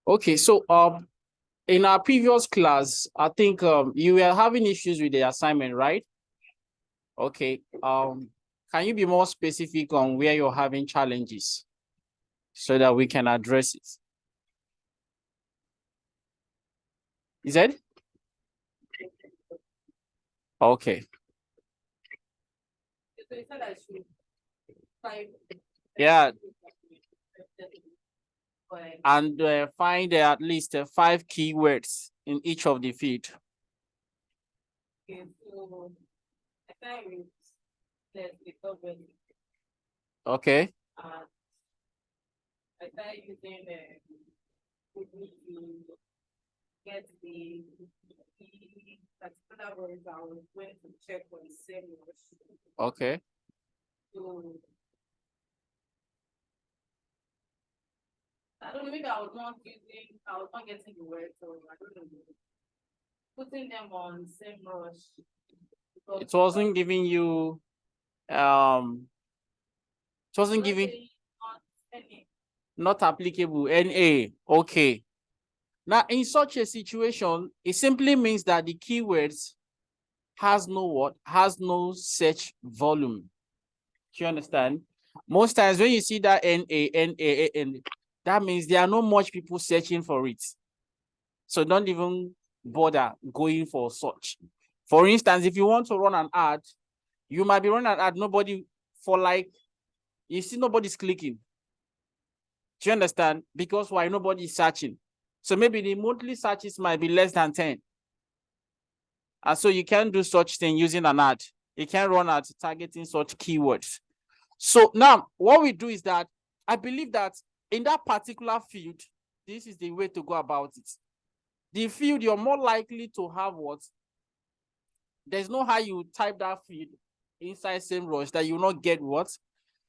Okay, so in our previous class, I think you were having issues with the assignment, right? Okay. Can you be more specific on where you're having challenges so that we can address it? Is it? Okay. Yeah, and find at least 5 keywords in each of the field. Okay. I started using get the particular words I was going to check for the same words. Okay. So I don't know, maybe I was not getting the words, so I don't know. Putting them on same rush. It wasn't giving you it wasn't giving not applicable NA. Okay. Now, in such a situation, it simply means that the keywords has no search volume. Do you understand? Most times when you see that NA, that means there are not much people searching for it. So don't even bother going for search. For instance, if you want to run an ad, you might be running an ad, you see nobody's clicking. Do you understand? Because why? Nobody's searching. So maybe the monthly searches might be less than 10. And so you can't do such thing using an ad. You can run at targeting such keywords. So now what we do is that I believe that in that particular field, this is the way to go about it. The field you're more likely to have what? There's no how you type that field inside SEMrush that you will not get what?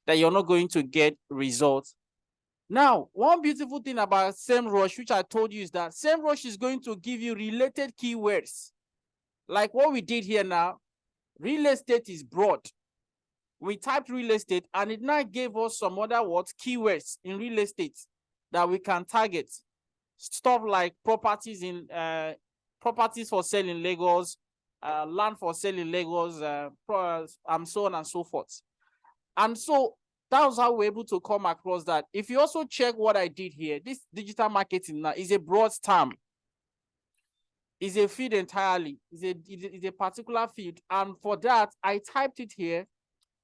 That you're not going to get results. Now, one beautiful thing about SEMrush, which I told you, is that SEMrush is going to give you related keywords. Like what we did here now, real estate is broad. We typed real estate and it now gave us some other words, keywords in real estate that we can target. Stuff like properties for sale in Lagos, land for sale in Lagos, and so on and so forth. And so that was how we're able to come across that. If you also check what I did here, this digital marketing now is a broad term. Is a field entirely, is a particular field. And for that, I typed it here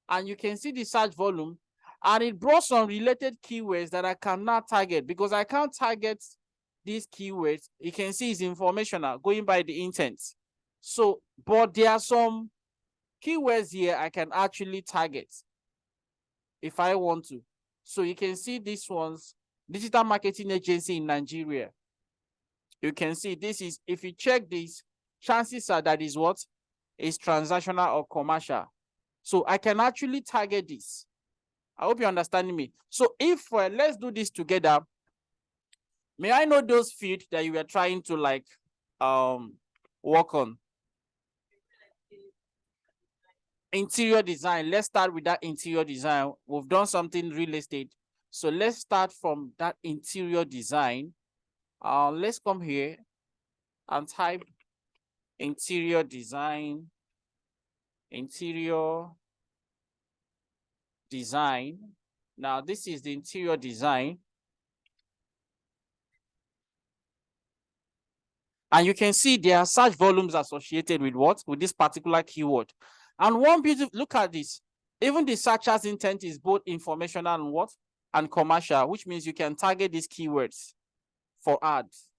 and you can see the search volume and it brought some related keywords that I cannot target because I can't target these keywords. You can see it's informational, going by the intent. So, but there are some keywords here I can actually target if I want to. So you can see these ones, digital marketing agency in Nigeria. You can see this is, if you check this, chances are that is what is transactional or commercial. So I can actually target this. I hope you're understanding me. So if let's do this together. May I know those fields that you were trying to like work on? Interior design. Let's start with that interior design. We've done something real estate. So let's start from that interior design. Let's come here and type interior design. Interior design. Now this is the interior design. And you can see there are search volumes associated with what? With this particular keyword. And one beautiful, look at this. Even the searcher's intent is both informational and what? And commercial, which means you can target these keywords for ads.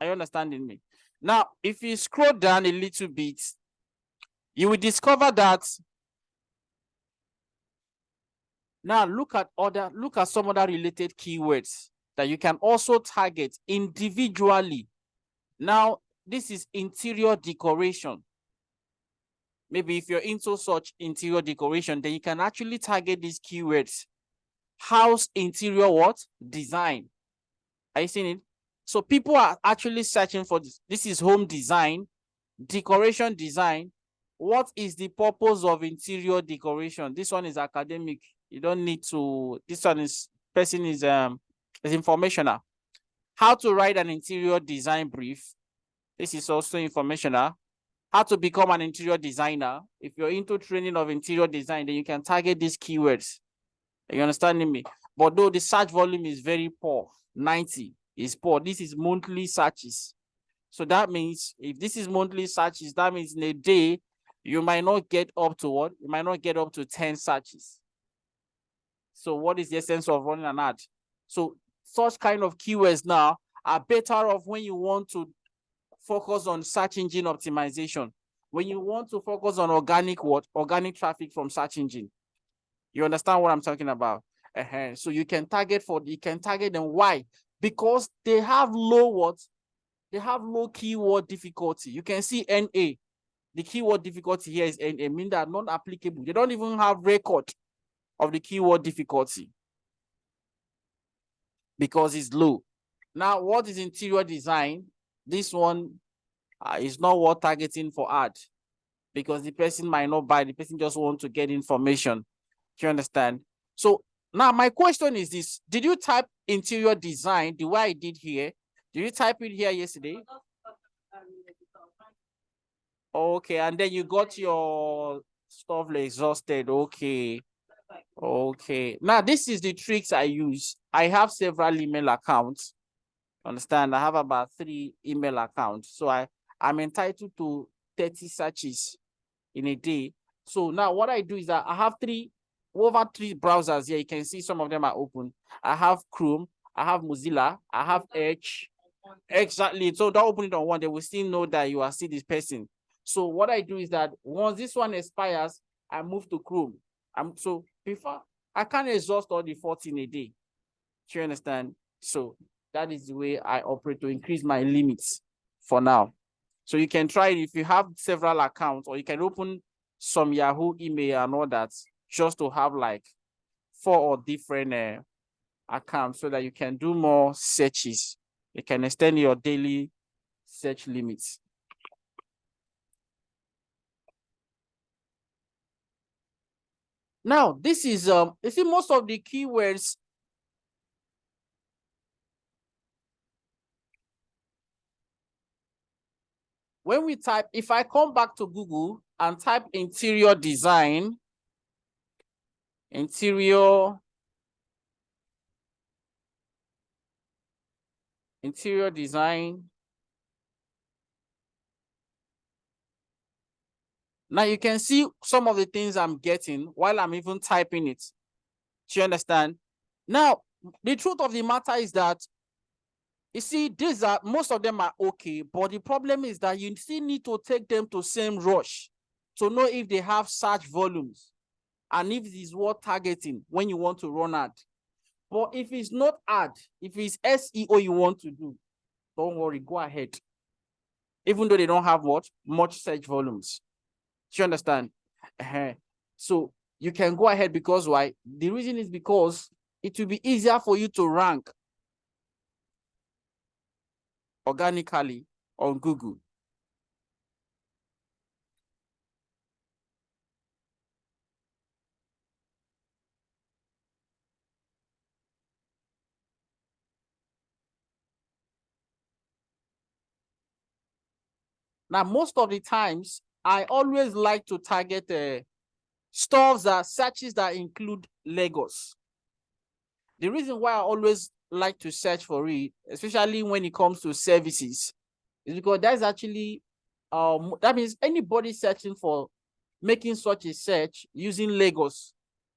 Are you understanding me? Now, if you scroll down a little bit, you will discover that. Now look at some other related keywords that you can also target individually. Now, this is interior decoration. Maybe if you're into such interior decoration, then you can actually target these keywords. House interior what? Design. Are you seeing it? So people are actually searching for this. This is home design, decoration design. What is the purpose of interior decoration? This one is academic. You don't need to, this one is informational. how to write an interior design brief. This is also informational. How to become an interior designer. If you're into training of interior design, then you can target these keywords. Are you understanding me? But though the search volume is very poor, 90 is poor. This is monthly searches. So that means if this is monthly searches, that means in a day, you might not get up to what? You might not get up to 10 searches. So what is the essence of running an ad? So such kind of keywords now are better off when you want to focus on search engine optimization. When you want to focus on organic what? Organic traffic from search engine. You understand what I'm talking about? So you can target them. Why? Because they have low what? They have low keyword difficulty. You can see NA. The keyword difficulty here is NA, mean that not applicable. They don't even have record of the keyword difficulty because it's low. Now, what is interior design? This one is not worth targeting for ad because the person might not buy. The person just want to get information. Do you understand? So now my question is this: did you type interior design the way I did here? Did you type it here yesterday? Okay, and then you got your stuff exhausted. Okay. Okay. Now this is the tricks I use. I have several email accounts. Understand? I have about 3 email accounts. So I'm entitled to 30 searches in a day. So now what I do is that I have over 3 browsers here. You can see some of them are open. I have Chrome, I have Mozilla, I have Edge. Exactly. So don't open it on one. They will still know that you are still this person. So what I do is that once this one expires, I move to Chrome. So before I can't exhaust all the 14 a day. Do you understand? So that is the way I operate to increase my limits for now. So you can try it if you have several accounts, or you can open some Yahoo email and all that just to have like 4 or different accounts so that you can do more searches. You can extend your daily search limits. Now, this is, you see, most of the keywords when we type, if I come back to Google and type interior design, interior design. Now you can see some of the things I'm getting while I'm even typing it. Do you understand? Now, the truth of the matter is that, you see, most of them are okay, but the problem is that you still need to take them to SEMrush to know if they have search volumes and if it is worth targeting when you want to run ad. But if it's not ad, if it's SEO you want to do, don't worry, go ahead. Even though they don't have much search volumes. Do you understand? So you can go ahead because why? The reason is because it will be easier for you to rank organically on Google. Now, most of the times, I always like to target searches that include Lagos. The reason why I always like to search for it, especially when it comes to services, is because that's actually, that means anybody searching for making such a search using Lagos,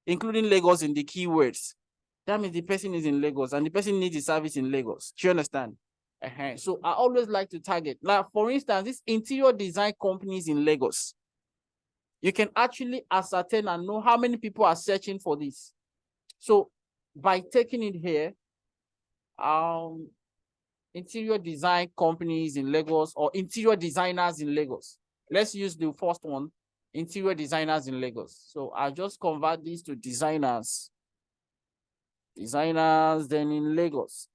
including Lagos in the keywords, that means the person is in Lagos and the person needs a service in Lagos. Do you understand? So I always like to target. Now, for instance, these interior design companies in Lagos, you can actually ascertain and know how many people are searching for this. So by taking it here, interior design companies in Lagos or interior designers in Lagos. Let's use the first one, interior designers in Lagos. So I'll just convert these to designers. Designers then in Lagos.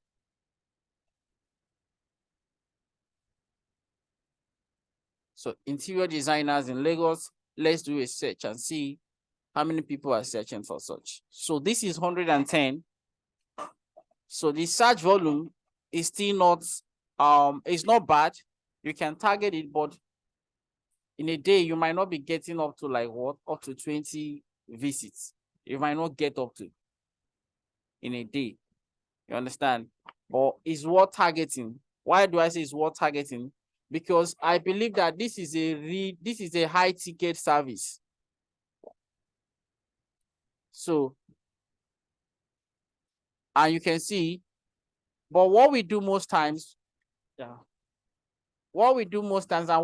So interior designers in Lagos, let's do a search and see how many people are searching for such. So this is 110. So the search volume it's still not, it's not bad. You can target it, but in a day, you might not be getting up to like what? Up to 20 visits. You might not get up to in a day. You understand? But it's worth targeting. Why do I say it's worth targeting? Because I believe that this is a high ticket service. So, and you can see, but what we do most times, and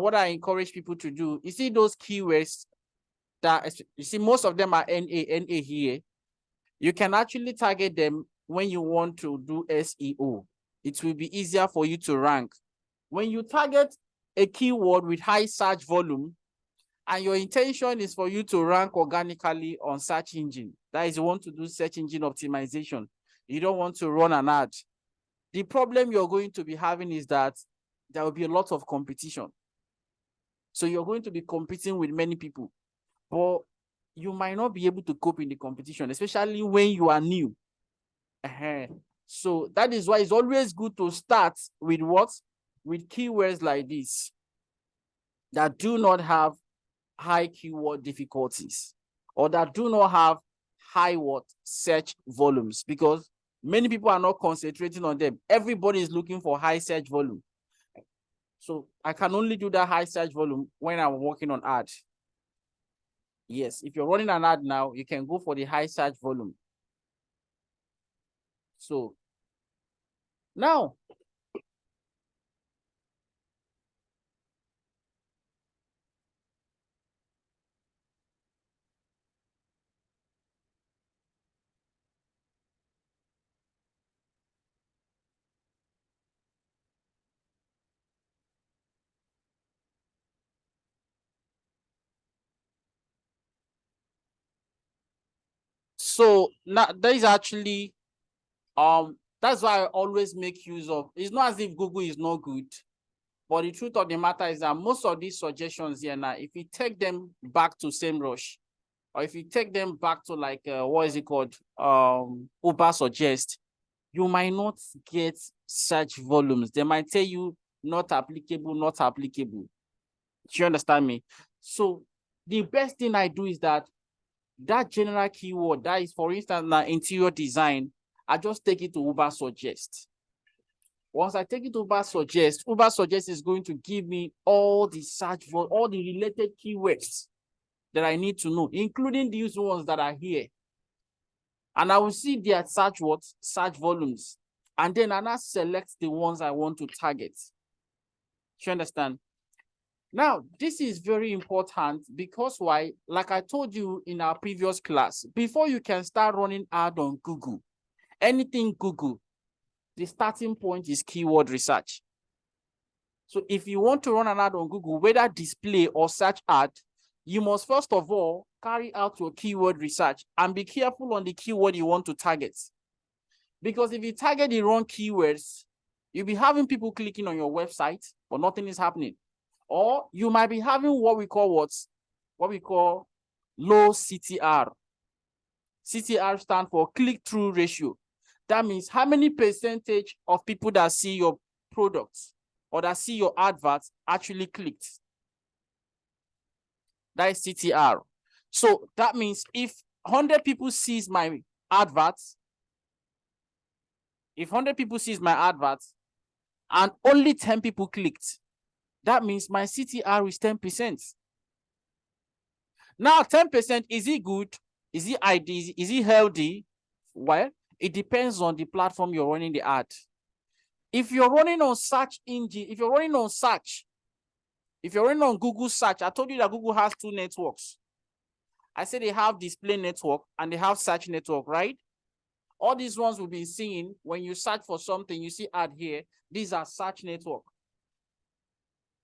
what I encourage people to do, you see those keywords that, you see, most of them are NA here. You can actually target them when you want to do SEO. It will be easier for you to rank. When you target a keyword with high search volume, and your intention is for you to rank organically on search engine, that is, you want to do search engine optimization, you don't want to run an ad, the problem you're going to be having is that there will be a lot of competition. So you're going to be competing with many people, but you might not be able to cope in the competition, especially when you are new. So that is why it's always good to start with what? With keywords like this that do not have high keyword difficulties, or that do not have high what? Search volumes, because many people are not concentrating on them. Everybody is looking for high search volume. So I can only do that high search volume when I'm working on ads. Yes, if you're running an ad now, you can go for the high search volume. So now, so now there is actually, that's why I always make use of, it's not as if Google is not good, but the truth of the matter is that most of these suggestions here now, if you take them back to SEMrush, or if you take them back to like, what is it called? Ubersuggest, you might not get search volumes. They might tell you not applicable, not applicable. Do you understand me? So the best thing I do is that general keyword, that is, for instance, now interior design, I just take it to Ubersuggest. Once I take it to Ubersuggest is going to give me all the search for all the related keywords that I need to know, including these ones that are here. And I will see their search volumes. And then I now select the ones I want to target. You understand? Now, this is very important because why? Like I told you in our previous class, before you can start running ad on Google, anything Google, the starting point is keyword research. So if you want to run an ad on Google, whether display or search ad, you must first of all carry out your keyword research and be careful on the keyword you want to target. Because if you target the wrong keywords, you'll be having people clicking on your website, but nothing is happening. Or you might be having what we call low CTR. CTR stands for click-through ratio. That means how many percentage of people that see your products or that see your adverts actually clicked. That is CTR. So that means if 100 people sees my adverts, and only 10 people clicked, that means my CTR is 10%. Now, 10%, is it good? Is it ideal? Is it healthy? Well, it depends on the platform you're running the ad. If you're running on search engine, if you're running on Google search, I told you that Google has two networks. I said they have display network and they have search network, right? All these ones we've been seeing, when you search for something, you see ad here, these are search network.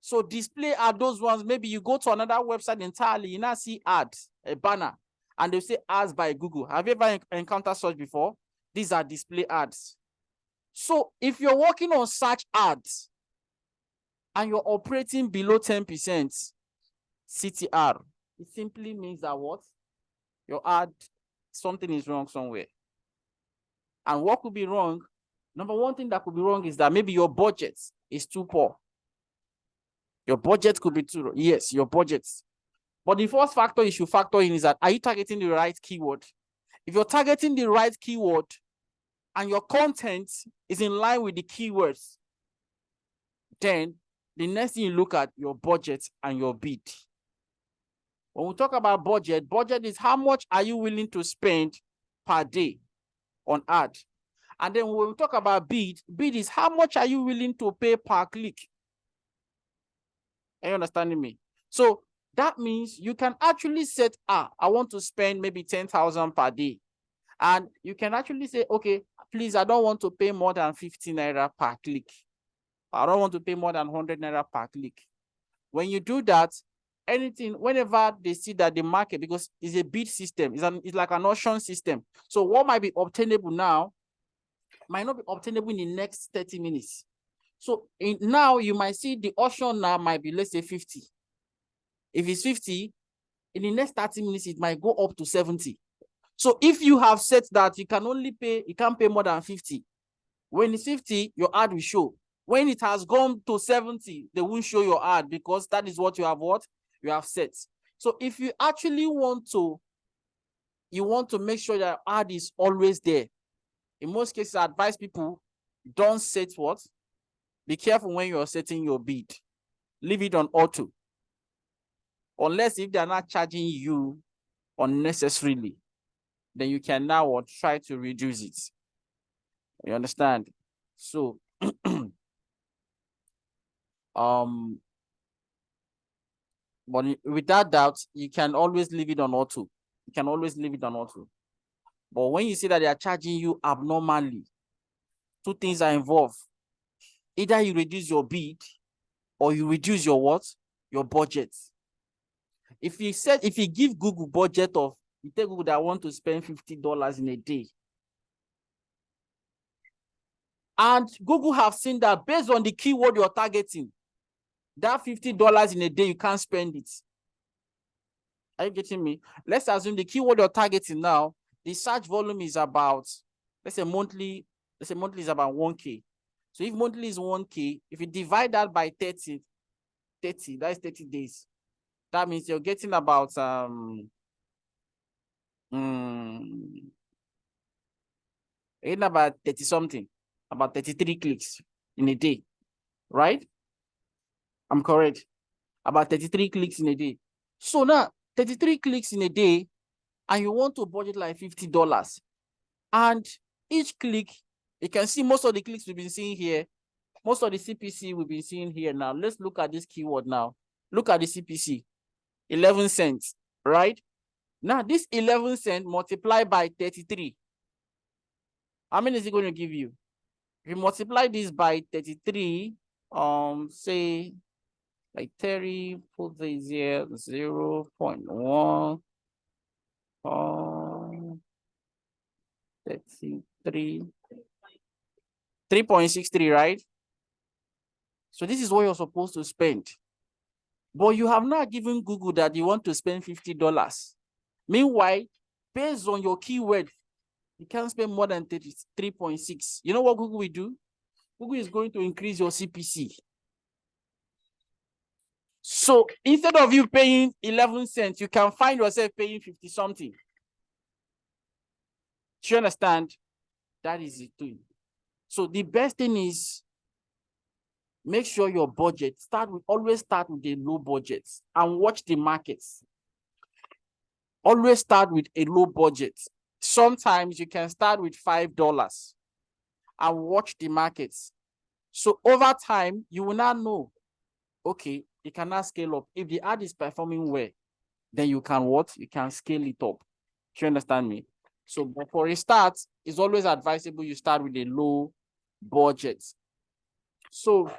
So display are those ones, maybe you go to another website entirely, you now see ads, a banner, and they say ads by Google. Have you ever encountered such before? These are display ads. So if you're working on search ads and you're operating below 10% CTR, it simply means that what? Your ad, something is wrong somewhere. And what could be wrong Number one thing that could be wrong is that maybe your budget is too poor. Your budget could be too, yes, your budget. But the first factor you should factor in is that, are you targeting the right keyword? If you're targeting the right keyword and your content is in line with the keywords, then the next thing you look at your budget and your bid. When we talk about budget, budget is how much are you willing to spend per day on ad. And then when we talk about bid, bid is how much are you willing to pay per click. Are you understanding me? So that means you can actually set, I want to spend maybe 10,000 per day. And you can actually say, okay, please, I don't want to pay more than 50 naira per click. I don't want to pay more than 100 naira per click. When you do that, anything, whenever they see that the market, because it's a bid system, it's like an auction system. So what might be obtainable now might not be obtainable in the next 30 minutes. So now you might see the auction now might be, let's say 50. If it's 50, in the next 30 minutes, it might go up to 70. So if you have set that you can't pay more than 50. When it's 50, your ad will show. When it has gone to 70, they won't show your ad because that is what you have set. So if you actually want to make sure that ad is always there. In most cases, I advise people, don't set what? Be careful when you're setting your bid. Leave it on auto. Unless if they're not charging you unnecessarily, then you can now try to reduce it. You understand? So, but without doubt, you can always leave it on auto. You can always leave it on auto. But when you see that they are charging you abnormally, two things are involved. Either you reduce your bid or you reduce your what? Your budget. If you give Google budget of, you tell Google that I want to spend $50 in a day. And Google have seen that based on the keyword you're targeting, that $50 in a day, you can't spend it. Are you getting me? Let's assume the keyword you're targeting now, the search volume is about, let's say monthly is about 1K. So if monthly is 1K, if you divide that by 30, that is 30 days. That means you're getting about about 30 something, about 33 clicks in a day, right? I'm correct. About 33 clicks in a day. So now 33 clicks in a day, and you want to budget like $50. And each click, you can see most of the clicks we've been seeing here, most of the CPC we've been seeing here now. Let's look at this keyword now. Look at the CPC, 11 cents, right? Now this 11 cents multiplied by 33. How many is it going to give you? If you multiply this by 33, say like 30, put this here, 0.1, 33, 3.63, right? So this is what you're supposed to spend. But you have not given Google that you want to spend $50. Meanwhile, based on your keyword, you can't spend more than 33.6. You know what Google will do? Google is going to increase your CPC. So instead of you paying 11 cents, you can find yourself paying 50 something. Do you understand? That is it too. So the best thing is, make sure your budget always start with a low budget and watch the markets. Always start with a low budget. Sometimes you can start with $5 and watch the markets. So over time, you will not know, okay, you cannot scale up. If the ad is performing well, then you can what? You can scale it up. Do you understand me? So for a start, it's always advisable you start with a low budget. So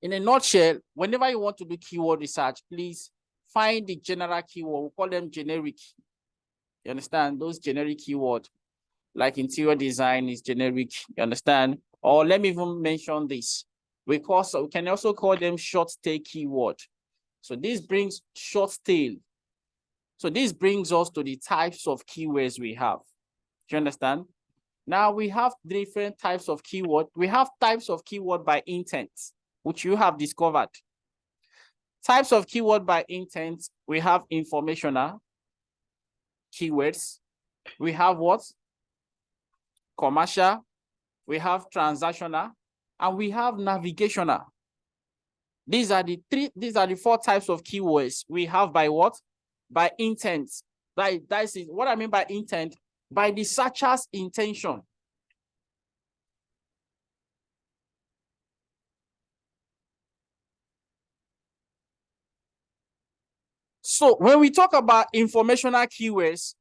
in a nutshell, whenever you want to do keyword research, please find the general keyword. We call them generic. You understand? Those generic keywords, like interior design is generic. You understand? Or let me even mention this. We can also call them short tail keyword. So this brings short tail. So this brings us to the types of keywords we have. Do you understand? Now we have different types of keyword. We have types of keyword by intent, which you have discovered. Types of keyword by intent, we have informational keywords. We have what? Commercial. We have transactional, and we have navigational. These are the four types of keywords we have by what? By intent. That's it. What I mean by intent, by the searcher's intention. So when we talk about informational keywords,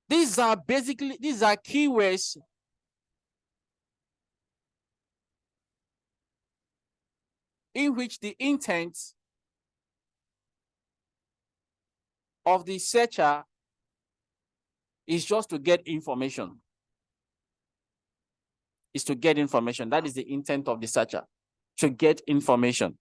these are keywords in which the intent of the searcher is just to get information. Is to get information. That is the intent of the searcher, to get information.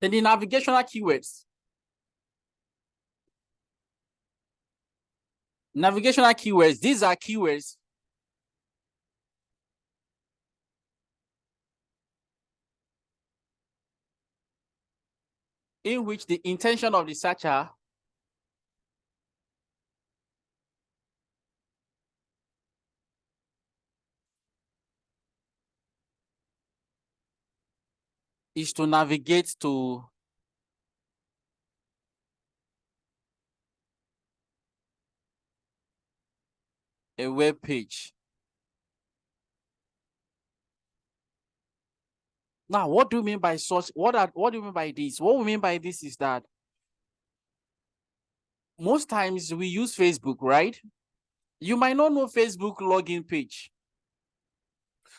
Then the navigational keywords. Navigational keywords, these are keywords in which the intention of the searcher is to navigate to a web page. Now, what do you mean by such? What do you mean by this? What we mean by this is that most times we use Facebook, right? You might not know Facebook login page.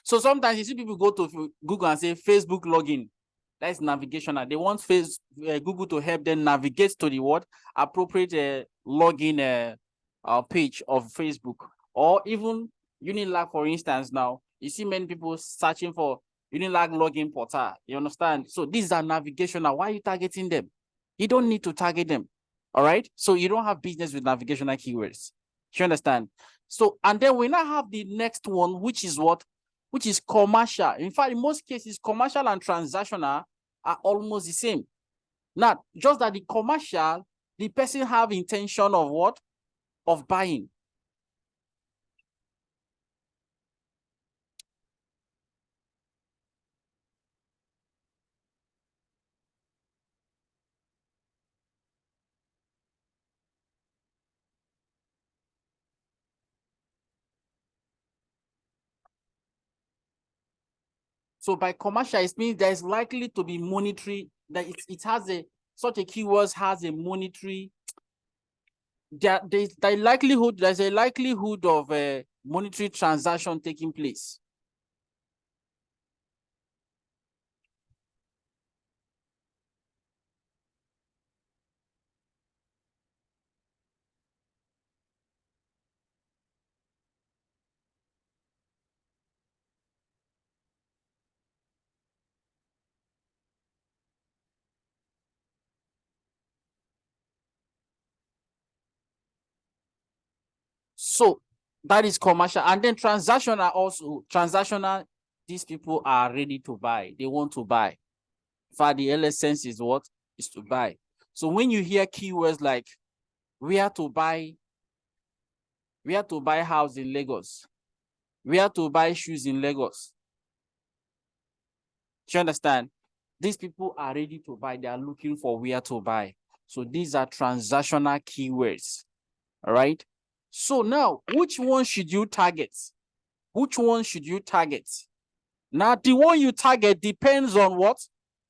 So sometimes you see people go to Google and say Facebook login. That's navigational. They want Google to help them navigate to the what appropriate login page of Facebook, or even Unilag, for instance. Now you see many people searching for Unilag login portal. You understand? So these are navigational. Why are you targeting them? You don't need to target them. All right. So you don't have business with navigational keywords. You understand? So, and then we now have the next one, which is what? Which is commercial. In fact, in most cases, commercial and transactional are almost the same. Now, just that the commercial, the person have intention of what? Of buying. So by commercial, it means there's likely to be monetary, that it has such a keyword has a monetary, there's a likelihood of a monetary transaction taking place. So that is commercial. And then transactional also. Transactional, these people are ready to buy. They want to buy. In fact, the essence is what? Is to buy. So when you hear keywords like where to buy house in Lagos, where to buy shoes in Lagos, do you understand? These people are ready to buy. They are looking for where to buy. So these are transactional keywords. All right. So now, which one should you target? Which one should you target? Now, the one you target depends on what?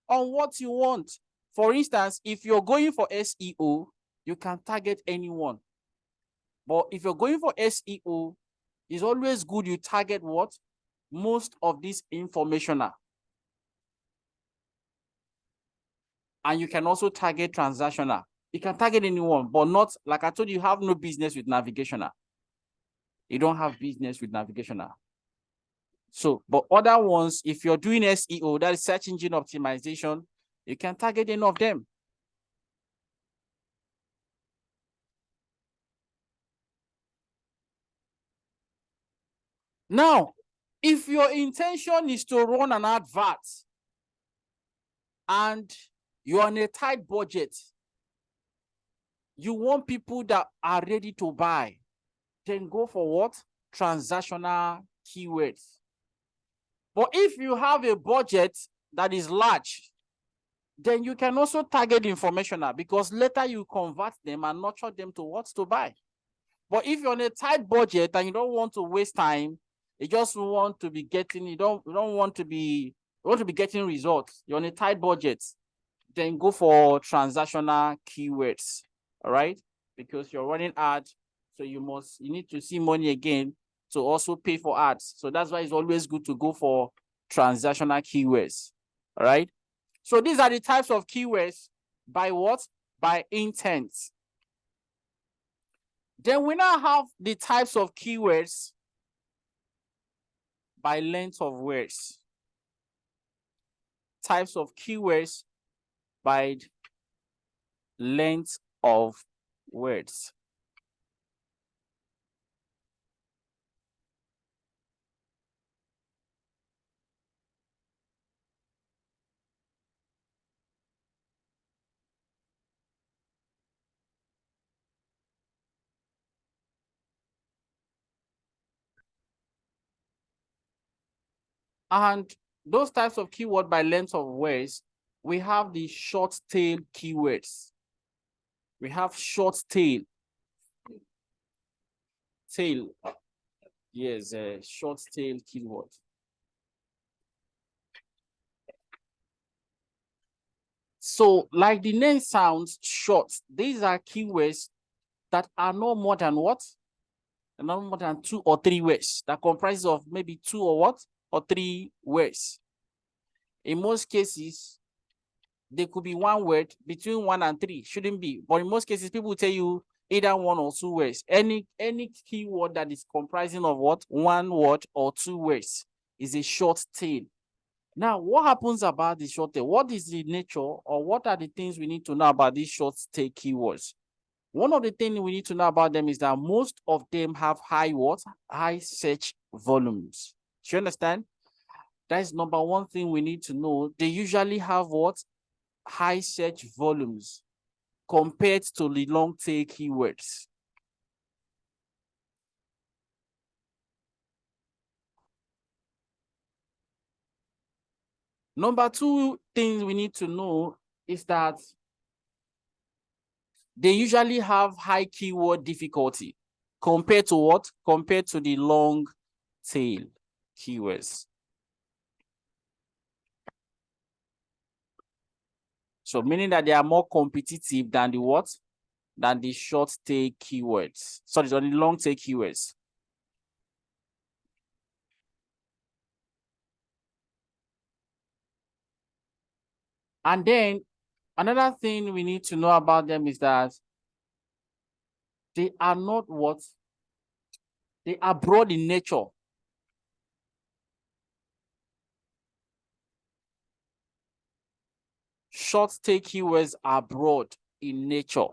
On what you want. For instance, if you're going for SEO, you can target anyone. But if you're going for SEO, it's always good you target what? most of this informational. And you can also target transactional. You can target anyone, but not, like I told you, you have no business with navigational. You don't have business with navigational. So, but other ones, if you're doing SEO, that is search engine optimization, you can target any of them. Now, if your intention is to run an advert and you're on a tight budget, you want people that are ready to buy, then go for what? Transactional keywords. But if you have a budget that is large, then you can also target informational, because later you convert them and nurture them to what to buy. But if you're on a tight budget and you don't want to waste time, you just want to be getting, you don't want to be, you want to be getting results, you're on a tight budget, then go for transactional keywords. All right, because you're running ads, so you need to see money again to also pay for ads. So that's why it's always good to go for transactional keywords. All right, so these are the types of keywords by what? By intent. Then we now have the types of keywords by length of words. Types of keywords by length of words. And those types of keyword by length of words, we have the short tail keywords. We have short tail. Tail. Yes, short tail keyword. So, like the name sounds, short. These are keywords that are no more than what? Not more than 2 or 3 words. That comprises of maybe 2 or what? Or 3 words. In most cases, they could be 1 word, between 1 and 3, shouldn't be. But in most cases, people tell you either 1 or 2 words. Any keyword that is comprising of what? 1 word or 2 words is a short tail. Now, what happens about the short tail? What is the nature, or what are the things we need to know about these short tail keywords? One of the things we need to know about them is that most of them have high what? High search volumes. Do you understand? That is number one thing we need to know. They usually have what? High search volumes compared to the long tail keywords. Number two thing we need to know is that they usually have high keyword difficulty compared to what? Compared to the long tail keywords. So meaning that they are more competitive than the what? Than the short tail keywords. Sorry, than the long tail keywords. And then another thing we need to know about them is that they are not what? They are broad in nature. Short tail keywords are broad in nature.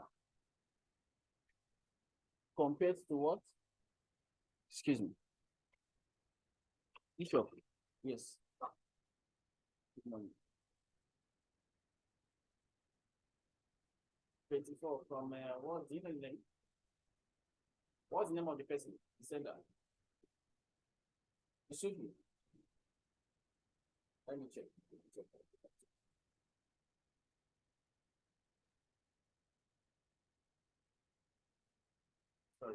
Compared to what? Excuse me. Bishop. Yes. Good morning. 24 from what's the name? What's the name of the person? He said that. Excuse me. Let me check. Sorry.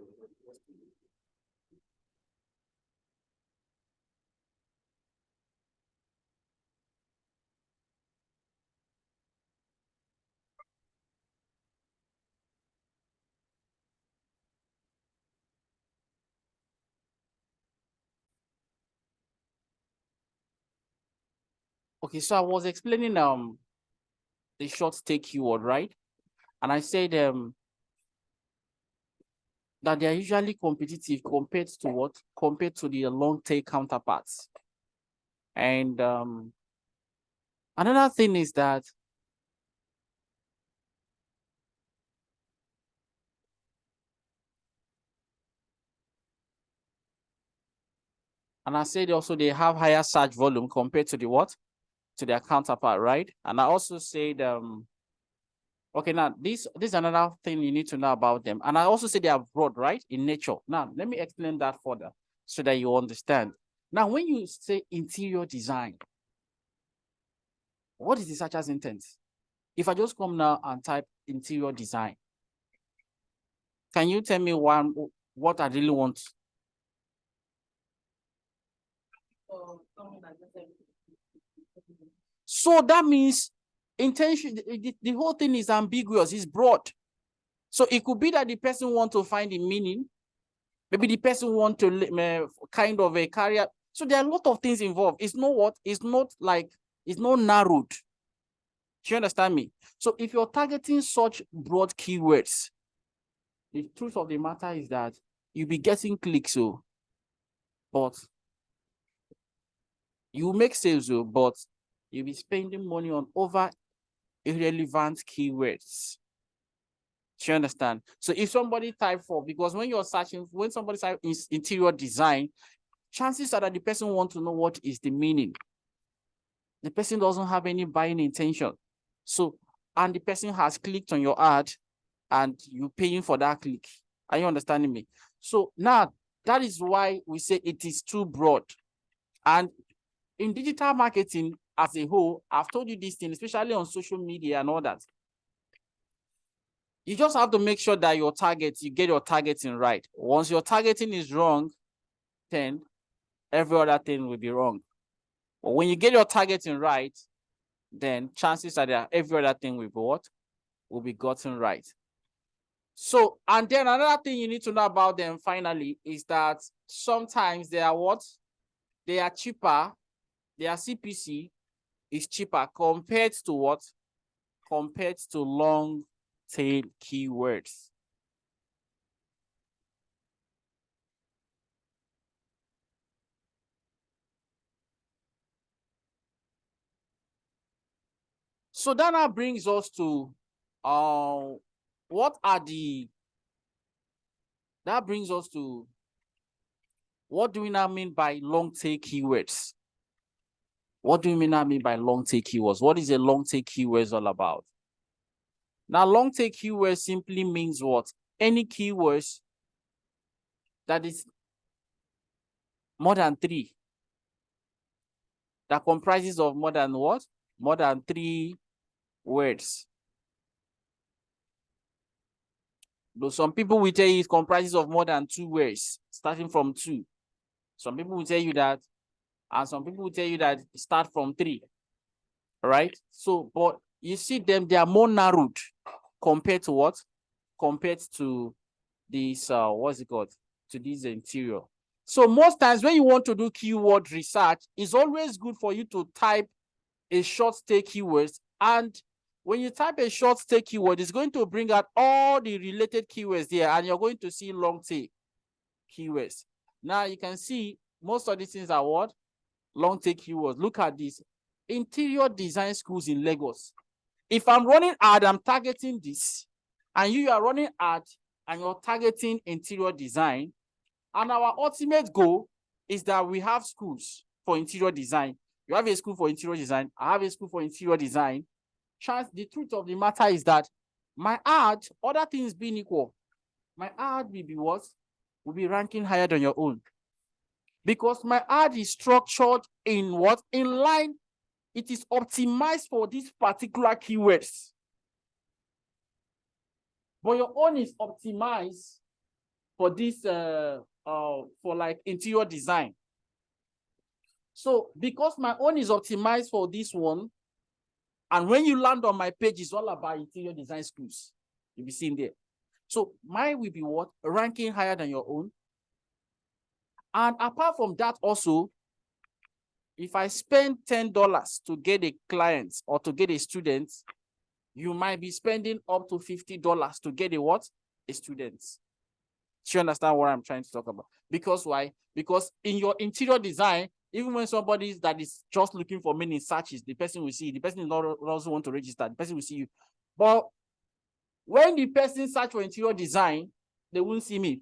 Okay, so I was explaining the short stay keyword, right? And I said that they are usually competitive compared to what? Compared to the long tail counterparts. And another thing is that and I said also they have higher search volume compared to the what? To their counterpart, right? And I also said okay, now this is another thing you need to know about them. And I also say they are broad, right? In nature. Now, let me explain that further so that you understand. Now, when you say interior design, what is the searcher's intent? If I just come now and type interior design, can you tell me what I really want? So that means intention, the whole thing is ambiguous, it's broad. So it could be that the person wants to find the meaning. Maybe the person wants to kind of a career. So there are a lot of things involved. It's not what? It's not like, it's not narrowed. Do you understand me? So if you're targeting such broad keywords, the truth of the matter is that you'll be getting clicks, but you make sales, but you'll be spending money on over irrelevant keywords. Do you understand? So if somebody type for, because when you're searching, when somebody types interior design, chances are that the person wants to know what is the meaning. The person doesn't have any buying intention. So, and the person has clicked on your ad and you're paying for that click. Are you understanding me? So now that is why we say it is too broad. And in digital marketing as a whole, I've told you this thing, especially on social media and all that. You just have to make sure that you get your targeting right. Once your targeting is wrong, then every other thing will be wrong. But when you get your targeting right, then chances are that every other thing will be what? Will be gotten right. So, and then another thing you need to know about them finally is that sometimes they are what? They are cheaper. Their CPC is cheaper compared to what? Compared to long tail keywords. So that now brings us to what do we now mean by long tail keywords? What do you mean I mean by long tail keywords? What is a long tail keywords all about? Now, long tail keywords simply means what? Any keywords that is more than 3. That comprises of more than what? More than 3 words. Though some people will tell you it comprises of more than 2 words, starting from 2. Some people will tell you that, and some people will tell you that start from 3. Right? So, but you see them, they are more narrowed compared to what? Compared to this, what's it called? To this interior. So most times when you want to do keyword research, it's always good for you to type a short stay keywords. And when you type a short stay keyword, it's going to bring out all the related keywords there, and you're going to see long tail keywords. Now you can see most of these things are what? Long tail keywords. Look at this. Interior design schools in Lagos. If I'm running ad, I'm targeting this, and you are running ad and you're targeting interior design, and our ultimate goal is that we have schools for interior design. You have a school for interior design. I have a school for interior design. The truth of the matter is that my ad, other things being equal, my ad will be what? Will be ranking higher than your own. Because my ad is structured in what? In line. It is optimized for these particular keywords. But your own is optimized for this, for like interior design. So because my own is optimized for this one, and when you land on my page, it's all about interior design schools. You'll be seeing there. So mine will be what? Ranking higher than your own. And apart from that also, If I spend $10 to get a client or to get a student, you might be spending up to $50 to get a what? A student. Do you understand what I'm trying to talk about? Because why? Because in your interior design, even when somebody that is just looking for many searches, the person will see, the person also want to register, the person will see you. But when the person search for interior design, they won't see me.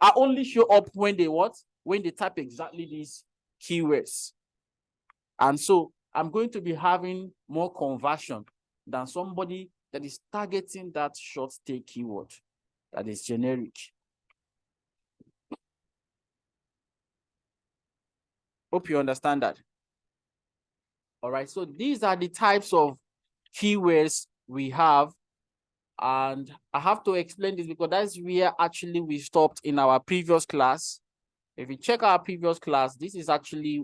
I only show up when they what? When they type exactly these keywords. And so I'm going to be having more conversion than somebody that is targeting that short stay keyword that is generic. Hope you understand that. All right, so these are the types of keywords we have. And I have to explain this because that's where actually we stopped in our previous class. If you check our previous class, this is actually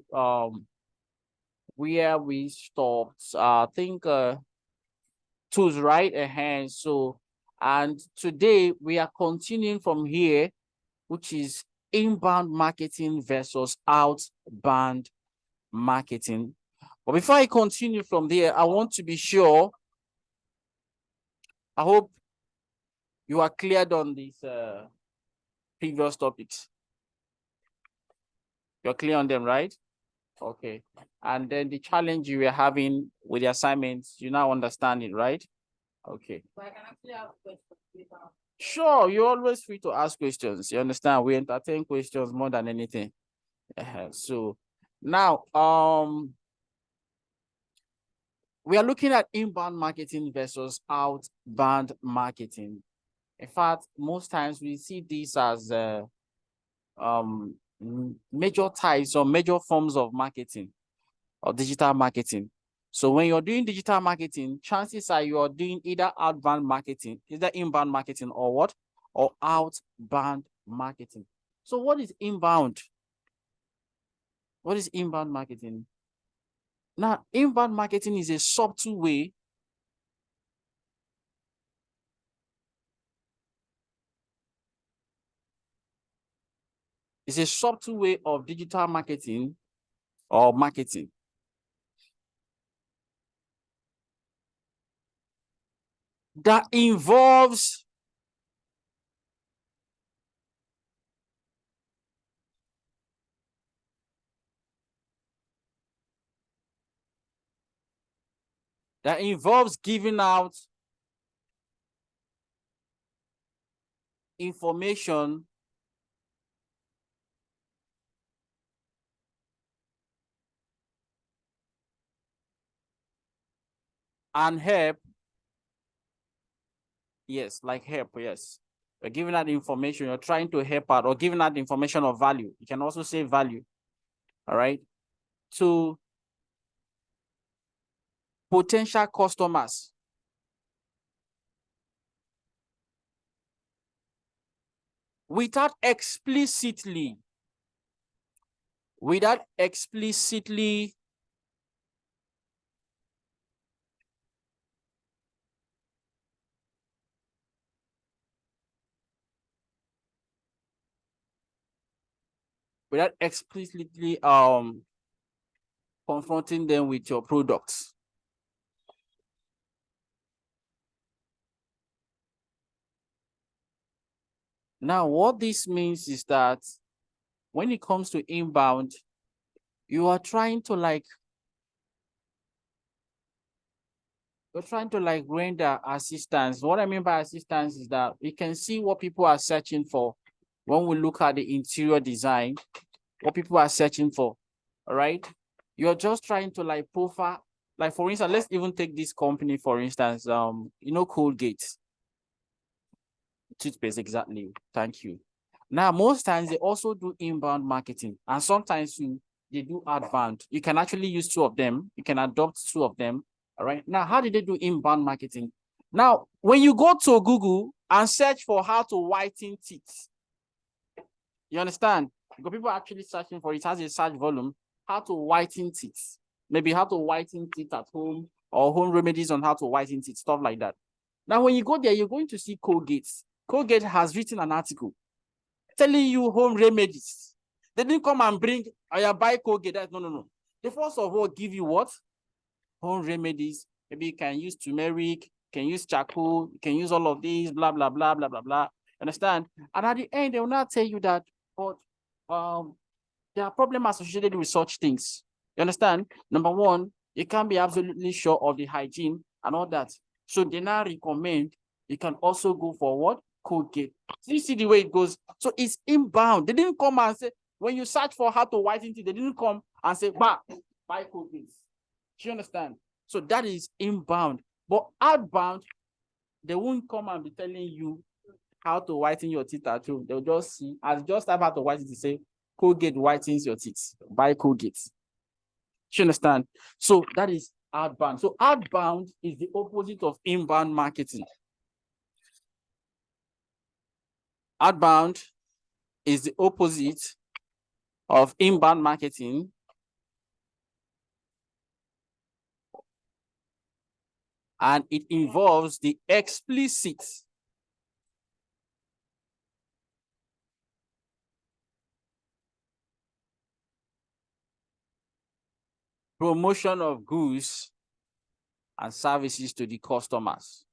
where we stopped. I think tools right ahead. So, and today we are continuing from here, which is inbound marketing versus outbound marketing. But before I continue from there, I want to be sure, I hope you are cleared on these previous topics. You're clear on them, right? Okay. And then the challenge you were having with the assignments, you now understand it, right? Okay. But I can actually ask questions. Sure, you're always free to ask questions. You understand? We entertain questions more than anything. So now, we are looking at inbound marketing versus outbound marketing. In fact, most times we see this as major types or major forms of marketing or digital marketing. So when you're doing digital marketing, chances are you're doing either outbound marketing, either inbound marketing or what? Or outbound marketing. So what is inbound? What is inbound marketing? Now, inbound marketing is a subtle way of digital marketing or marketing that involves giving out information and help. Yes, like help, yes. You're giving that information, you're trying to help out or giving that information of value. You can also say value, all right, to potential customers. Without explicitly confronting them with your products. Now, what this means is that when it comes to inbound, you are trying to render assistance. What I mean by assistance is that we can see what people are searching for when we look at the interior design, what people are searching for, all right? You're just trying to profile, for instance, let's even take this company, for instance, Colgate. Toothpaste, exactly. Thank you. Now, most times they also do inbound marketing, and sometimes they do outbound. You can actually use two of them. You can adopt two of them. All right. Now, how did they do inbound marketing? Now, when you go to Google and search for how to whiten teeth, you understand? Because people are actually searching for it, has a search volume, how to whiten teeth. Maybe how to whiten teeth at home or home remedies on how to whiten teeth, stuff like that. Now, when you go there, you're going to see Colgate. Colgate has written an article telling you home remedies They didn't come and bring, I buy Colgate. No. They first of all give you what? Home remedies. Maybe you can use turmeric, you can use charcoal, you can use all of these, blah, blah, blah, blah, blah, blah. Understand? And at the end, they will not tell you that, but there are problems associated with such things. You understand? Number one, you can't be absolutely sure of the hygiene and all that. So they now recommend you can also go for what? Colgate. So you see the way it goes. So it's inbound. They didn't come and say, when you search for how to whiten teeth, they didn't come and say, buy Colgate. Do you understand? So that is inbound. But outbound, they won't come and be telling you how to whiten your teeth at home. They'll just see, as just have how to whiten to say, Colgate whitens your teeth. Buy Colgate. Do you understand? So that is outbound. So outbound is the opposite of inbound marketing. Outbound is the opposite of inbound marketing. And it involves the explicit promotion of goods and services to the customers.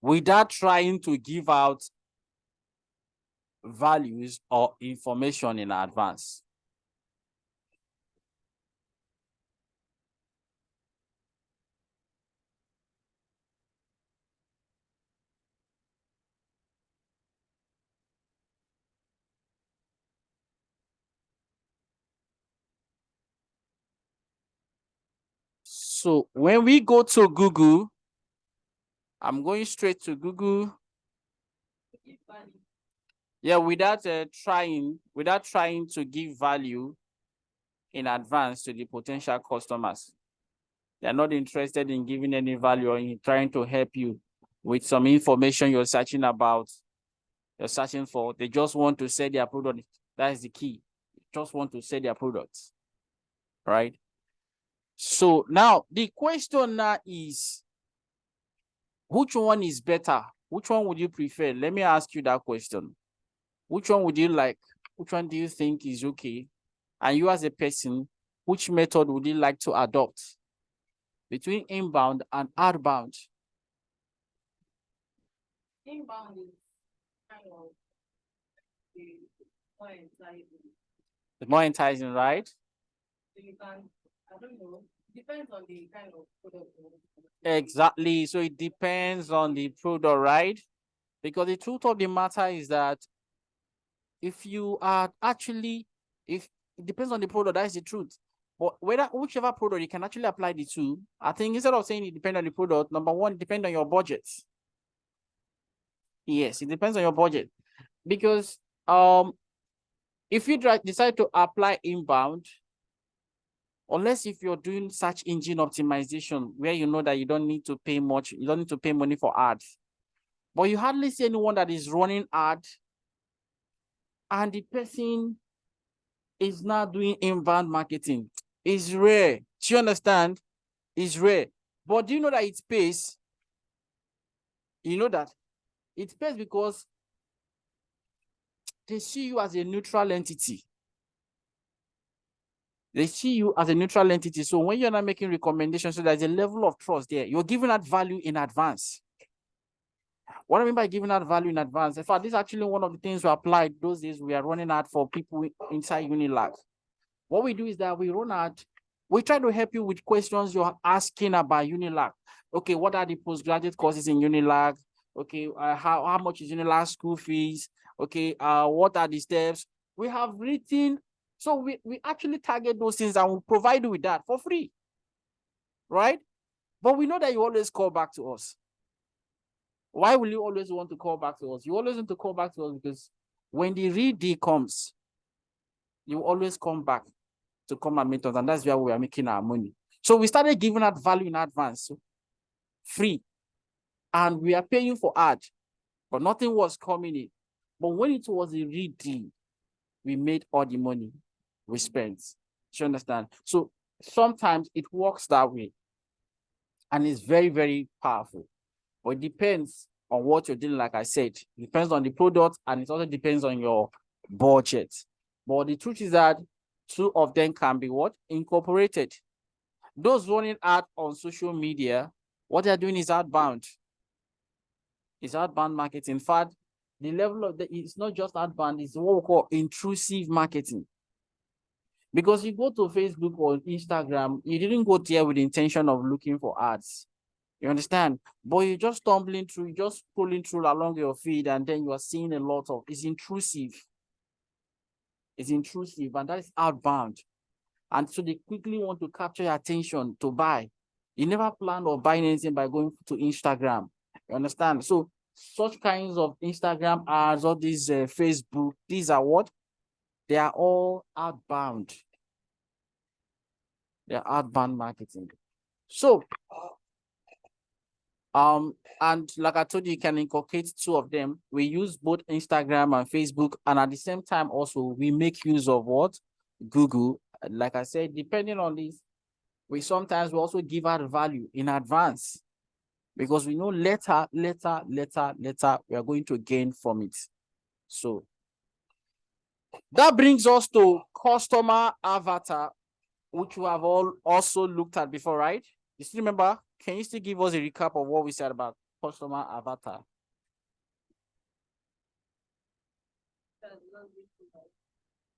Without trying to give out values or information in advance. So when we go to Google, I'm going straight to Google. Yeah, without trying to give value in advance to the potential customers. They're not interested in giving any value or in trying to help you with some information you're searching about, you're searching for. They just want to sell their product. That is the key. They just want to sell their products, right? So now the question now is, which one is better? Which one would you prefer? Let me ask you that question. Which one would you like? Which one do you think is okay? And you as a person, which method would you like to adopt between inbound and outbound? Inbound is kind of more enticing. It's more enticing, right? So you can, I don't know, depends on the kind of product. Exactly. So it depends on the product, right? Because the truth of the matter is that if you are actually, if it depends on the product, that's the truth. But whichever product you can actually apply the two, I think instead of saying it depends on the product, number one, it depends on your budget. Yes, it depends on your budget. Because if you decide to apply inbound, unless if you're doing search engine optimization, where you know that you don't need to pay much, you don't need to pay money for ads. But you hardly see anyone that is running ad and the person is not doing inbound marketing. It's rare. Do you understand? It's rare. But do you know that it pays? You know that it pays because they see you as a neutral entity. They see you as a neutral entity. So when you're not making recommendations, so there's a level of trust there. You're giving that value in advance. What I mean by giving out value in advance, in fact, this is actually one of the things we applied those days. We are running ad for people inside Unilag. What we do is that we run ad, we try to help you with questions you're asking about Unilag. Okay, what are the postgraduate courses in Unilag? Okay, how much is Unilag school fees? Okay, what are the steps? We have written, so we actually target those things and we'll provide you with that for free, right? But we know that you always call back to us. Why will you always want to call back to us? You always want to call back to us because when the real day comes, you always come back to come and meet us, and that's where we are making our money. So we started giving out value in advance, so free, and we are paying for ad, but nothing was coming in. But when it was a real deal, we made all the money we spent. Do you understand? So sometimes it works that way, and it's very, very powerful. But it depends on what you're doing. Like I said, it depends on the product, and it also depends on your budget. But the truth is that two of them can be what? Incorporated. Those running ad on social media, what they're doing is outbound. It's outbound marketing. In fact, the level of it's not just outbound, it's what we call intrusive marketing. Because you go to Facebook or Instagram, you didn't go there with the intention of looking for ads. You understand? But you're just stumbling through, just scrolling through along your feed, and then you are seeing a lot of, it's intrusive. It's intrusive, and that is outbound. And so they quickly want to capture your attention to buy. You never plan on buying anything by going to Instagram. You understand? So such kinds of Instagram ads or these Facebook, these are what? They are all outbound. They're outbound marketing. So, and like I told you, you can incorporate two of them. We use both Instagram and Facebook, and at the same time also we make use of what? Google. Like I said, depending on this, we sometimes will also give out value in advance, because we know later, we are going to gain from it. So that brings us to customer avatar, which we have all also looked at before, right? You still remember? Can you still give us a recap of what we said about customer avatar?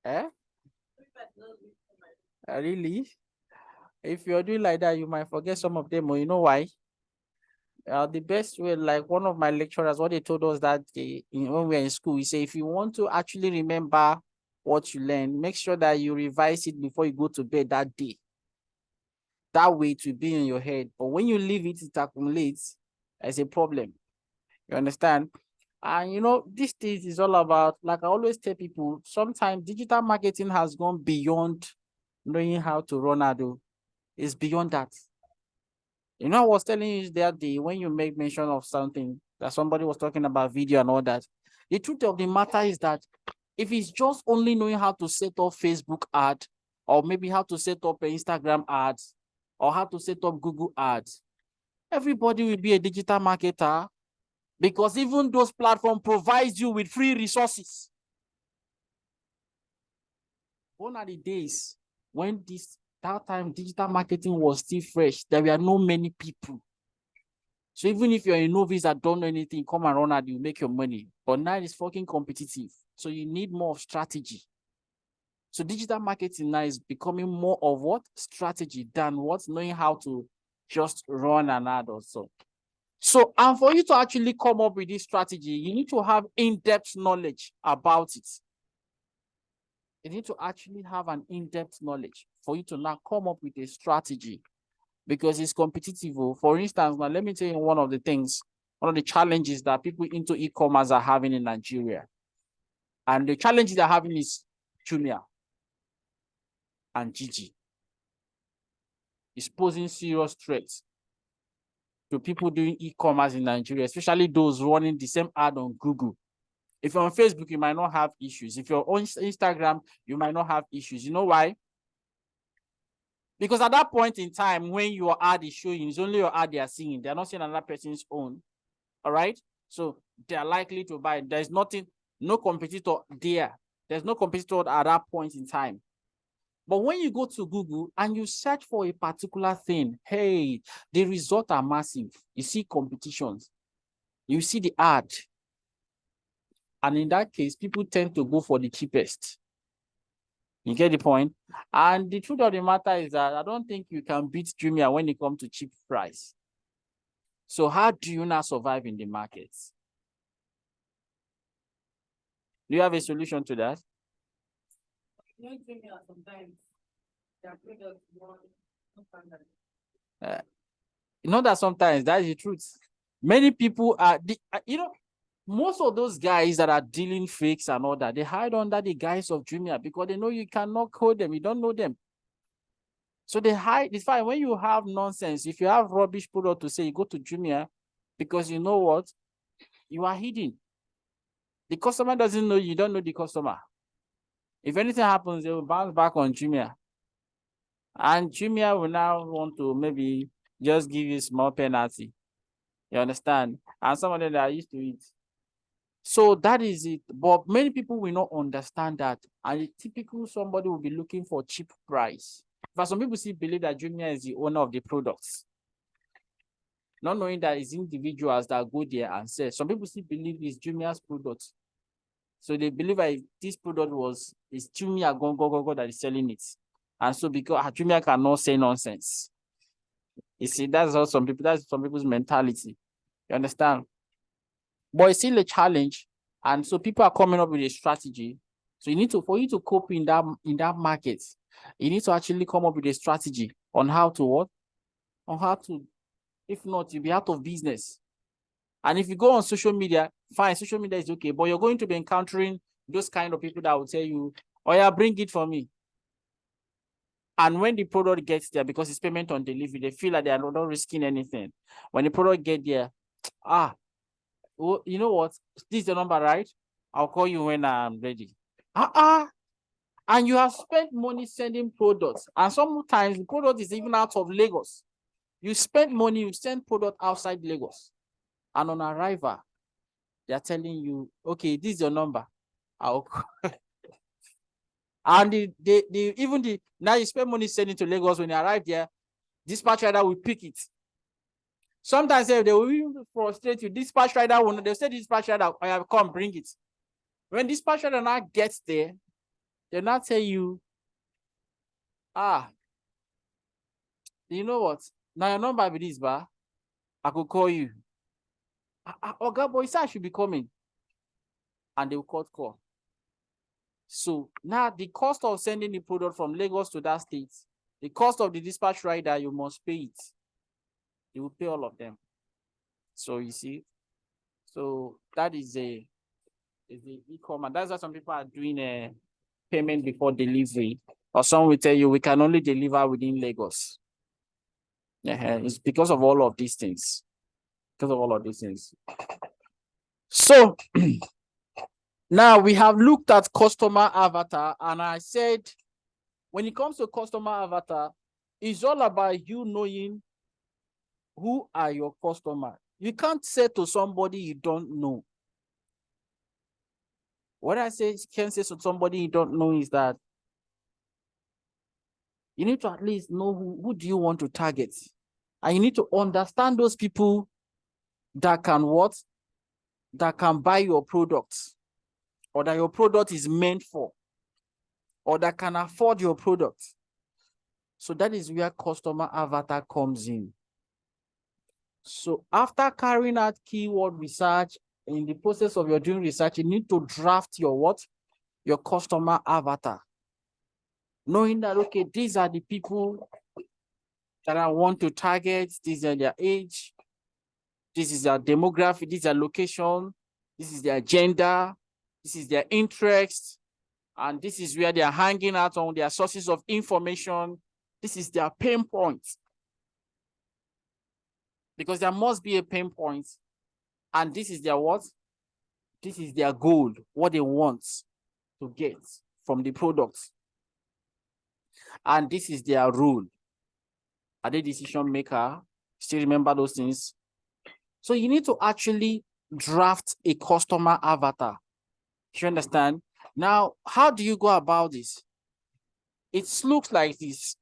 Eh? Really? If you're doing like that, you might forget some of them, or you know why? The best way, like one of my lecturers, what they told us that day, when we were in school, we say, if you want to actually remember what you learn, make sure that you revise it before you go to bed that day. That way it will be in your head. But when you leave it, it accumulates as a problem. You understand? And you know, this thing is all about, like I always tell people, sometimes digital marketing has gone beyond knowing how to run ad. It's beyond that. You know, I was telling you that day when you make mention of something that somebody was talking about video and all that. The truth of the matter is that if it's just only knowing how to set up Facebook ad, or maybe how to set up Instagram ads, or how to set up Google ads, everybody will be a digital marketer, because even those platforms provide you with free resources. Gone are the days when that time digital marketing was still fresh. There were not many people. So even if you're a novice that don't know anything, come and run ad, you make your money. But now it's fucking competitive. So you need more of strategy. So digital marketing now is becoming more of what? Strategy than what? Knowing how to just run an ad or so. So, and for you to actually come up with this strategy, you need to have in-depth knowledge about it. You need to actually have an in-depth knowledge for you to now come up with a strategy, because it's competitive. For instance, now let me tell you one of the challenges that people into e-commerce are having in Nigeria. And the challenges they're having is Jumia and Gigi. It's posing serious threats to people doing e-commerce in Nigeria, especially those running the same ad on Google. If you're on Facebook, you might not have issues. If you're on Instagram, you might not have issues. You know why? Because at that point in time, when your ad is showing, it's only your ad they are seeing. They're not seeing another person's own. All right? So they are likely to buy. There's nothing, no competitor there. There's no competitor at that point in time. But when you go to Google and you search for a particular thing, hey, the results are massive. You see competitions. You see the ad. And in that case, people tend to go for the cheapest. You get the point? And the truth of the matter is that I don't think you can beat Jumia when it comes to cheap price. So how do you now survive in the markets? Do you have a solution to that? You know that sometimes that is the truth. Many people are, most of those guys that are dealing fakes and all that, they hide under the guise of Jumia because they know you cannot code them. You don't know them. So they hide. It's fine when you have nonsense. If you have rubbish product to say, you go to Jumia because you know what? You are hidden. The customer doesn't know you, don't know the customer. If anything happens, they will bounce back on Jumia. And Jumia will now want to maybe just give you a small penalty. You understand? And some of them that are used to it. So that is it. But many people will not understand that. And the typical somebody will be looking for cheap price. But some people still believe that Jumia is the owner of the products. Not knowing that it's individuals that go there and sell. Some people still believe it's Jumia's product. So they believe that this product is Jumia go that is selling it. And so because Jumia cannot say nonsense. You see, that's some people's mentality. You understand? But it's still a challenge. And so people are coming up with a strategy. So for you to cope in that market, you need to actually come up with a strategy on how to what? On how to, if not, you'll be out of business. And if you go on social media, fine, social media is okay, but you're going to be encountering those kind of people that will tell you, oh yeah, bring it for me. And when the product gets there, because it's payment on delivery, they feel like they are not risking anything. When the product gets there, well, you know what? This is the number, right? I'll call you when I'm ready. And you have spent money sending products. And sometimes the product is even out of Lagos. You spend money, you send product outside Lagos. And on arrival, they're telling you, okay, this is your number. I'll and now you spend money sending to Lagos. When you arrive there, dispatch rider will pick it. Sometimes they will even frustrate you. Dispatch rider will, they'll say dispatch rider, I have come, bring it. When dispatch rider now gets there, they'll not tell you, you know what? Now your number be this, I could call you. Oga boy, I should be coming. And they will call. So now the cost of sending the product from Lagos to that state, the cost of the dispatch rider, you must pay it. You will pay all of them. So you see, so that is the e-commerce. That's why some people are doing a payment before delivery, or some will tell you we can only deliver within Lagos. Yeah, it's because of all of these things. So now we have looked at customer avatar, and I said when it comes to customer avatar, it's all about you knowing who are your customers. You can't say to somebody you don't know. What I can say to somebody you don't know is that you need to at least know who do you want to target. And you need to understand those people that can buy your products, or that your product is meant for, or that can afford your product. So that is where customer avatar comes in. So after carrying out keyword research, in the process of your doing research, you need to draft your customer avatar. Knowing that, okay, these are the people that I want to target, these are their age, this is their demographic, this is their location, this is their gender, this is their interest, and this is where they are hanging out on their sources of information. This is their pain point. Because there must be a pain point. And this is their what? This is their goal, what they want to get from the product. And this is their role. Are they decision maker? Still remember those things? So you need to actually draft a customer avatar. You understand? Now, how do you go about this? It looks like this.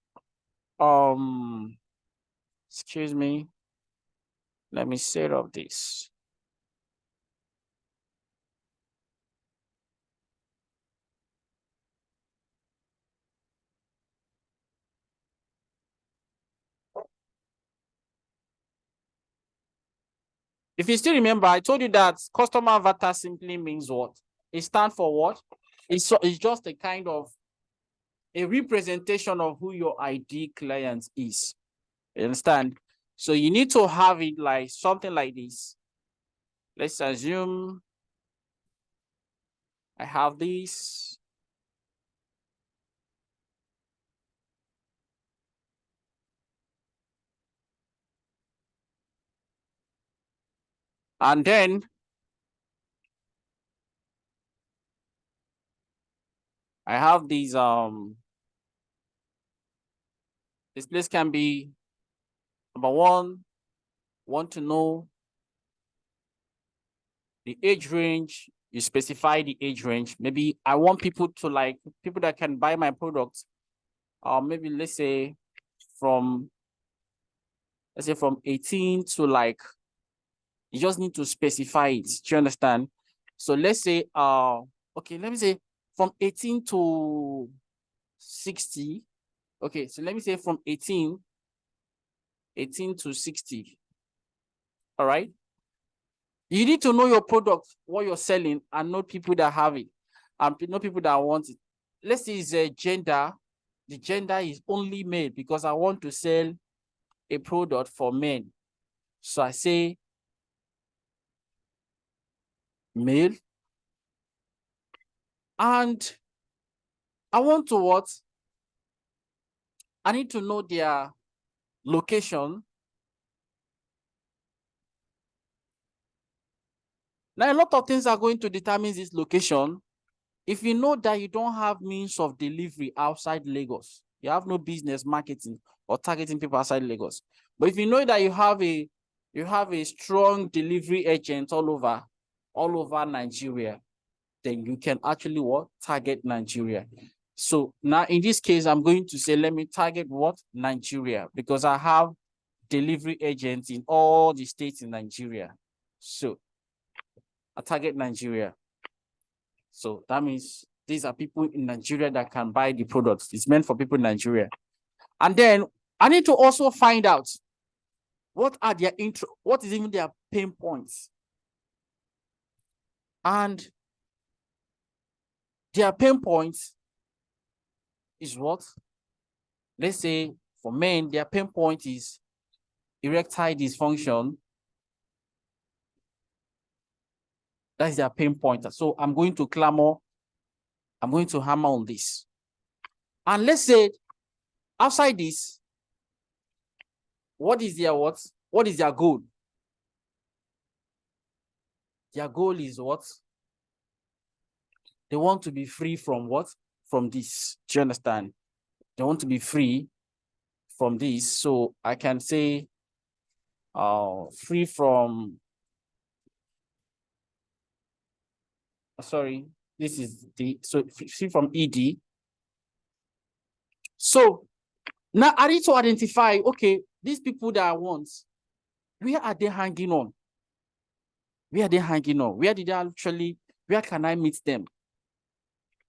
Excuse me. Let me set up this. If you still remember, I told you that customer avatar simply means what? It stands for what? It's just a kind of a representation of who your ID client is. You understand? So you need to have it like something like this. Let's assume I have this. And then I have these, this place can be number one, want to know The age range, you specify the age range. Maybe I want people to like, people that can buy my products, maybe let's say from 18 to like, you just need to specify it. Do you understand? So let's say, okay, let me say from 18 to 60. Okay, so let me say from 18 to 60. All right. You need to know your product, what you're selling, and know people that have it, and know people that want it. Let's say it's a gender. The gender is only male because I want to sell a product for men. So I say male. And I want to what? I need to know their location. Now, a lot of things are going to determine this location. If you know that you don't have means of delivery outside Lagos, you have no business marketing or targeting people outside Lagos. But if you know that you have a strong delivery agent all over Nigeria, then you can actually what? Target Nigeria. So now in this case, I'm going to say, let me target what? Nigeria, because I have delivery agents in all the states in Nigeria. So I target Nigeria. So that means these are people in Nigeria that can buy the products. It's meant for people in Nigeria. And then I need to also find out what is even their pain points. And their pain points is what? Let's say for men, their pain point is erectile dysfunction. That's their pain point. So I'm going to hammer on this. And let's say outside this, what is their what? What is their goal? Their goal is what? They want to be free from what? From this. Do you understand? They want to be free from this. So I can say free from, sorry, this is free from ED. So now I need to identify, okay, these people that I want, where are they hanging on? Where are they hanging on? Where can I meet them?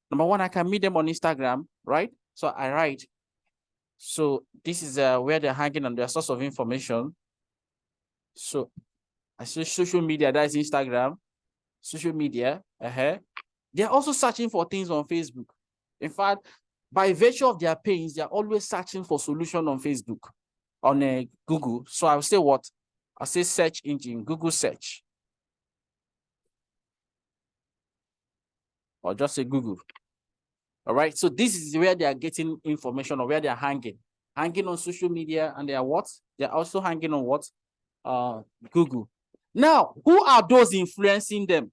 Number one, I can meet them on Instagram, right? So I write. So this is where they're hanging on, their source of information. So I say social media, that is Instagram, social media. They're also searching for things on Facebook. In fact, by virtue of their pains, they're always searching for solution on Facebook, on Google. So I'll say what? I'll say search engine, Google search. Or just say Google. All right. So this is where they are getting information, or where they are hanging on social media, and they are what? They're also hanging on what? Google. Now, who are those influencing them?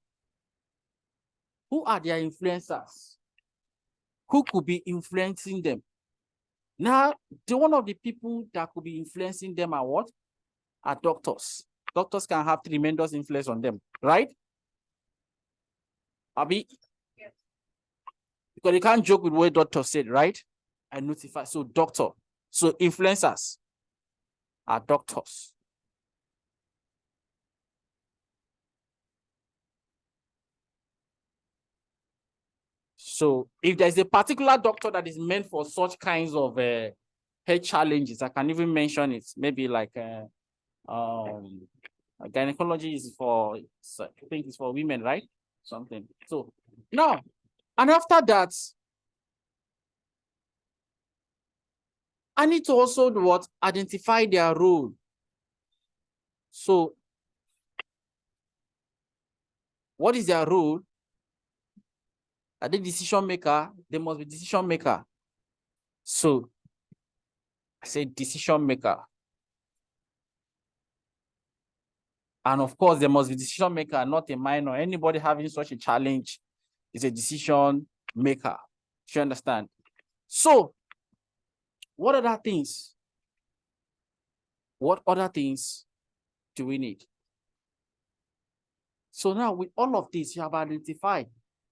Who are their influencers? Who could be influencing them? Now, one of the people that could be influencing them are what? Are doctors. Doctors can have tremendous influence on them, right? Abi? Yes. Because you can't joke with what doctor said, right? I notify. So doctor. So influencers are doctors. So if there's a particular doctor that is meant for such kinds of health challenges, I can even mention it. Maybe like gynecology is for, I think it's for women, right? Something. So now, and after that, I need to also do what? Identify their role. So what is their role? Are they decision maker? They must be decision maker. So I say decision maker. And of course, there must be decision maker, not a minor. Anybody having such a challenge is a decision maker. Do you understand? So what other things? What other things do we need? So now with all of this, you have identified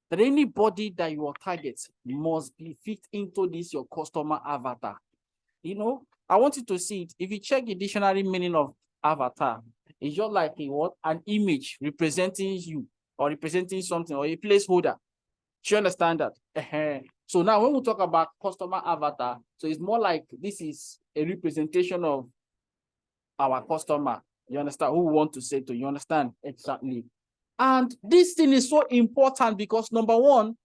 that anybody that you target must be fit into this, your customer avatar. You know, I want you to see it. If you check the dictionary meaning of avatar, it's just like a what? An image representing you or representing something or a placeholder. Do you understand that? So now when we talk about customer avatar, so it's more like this is a representation of our customer. You understand? Who we want to say to, you understand? Exactly. And this thing is so important because number one,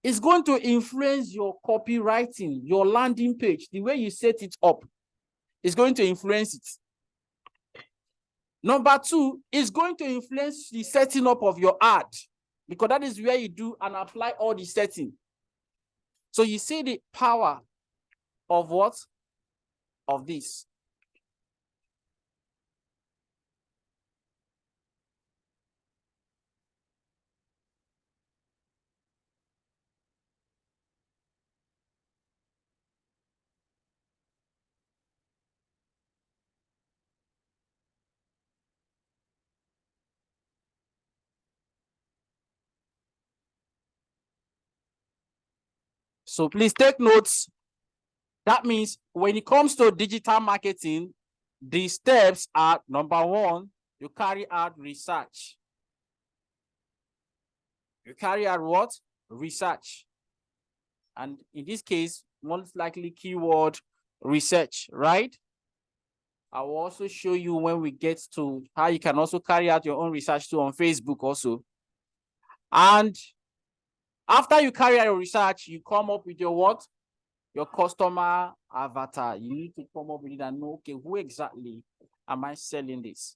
it's going to influence your copywriting, your landing page, the way you set it up is going to influence it. Number two, it's going to influence the setting up of your ad because that is where you do and apply all the setting. So you see the power of what? Of this. So please take notes. That means when it comes to digital marketing, the steps are number one, you carry out research. You carry out what? Research. And in this case, most likely keyword research, right? I will also show you when we get to how you can also carry out your own research too on Facebook also. And after you carry out your research, you come up with your what? Your customer avatar. You need to come up with it and know, okay, who exactly am I selling this?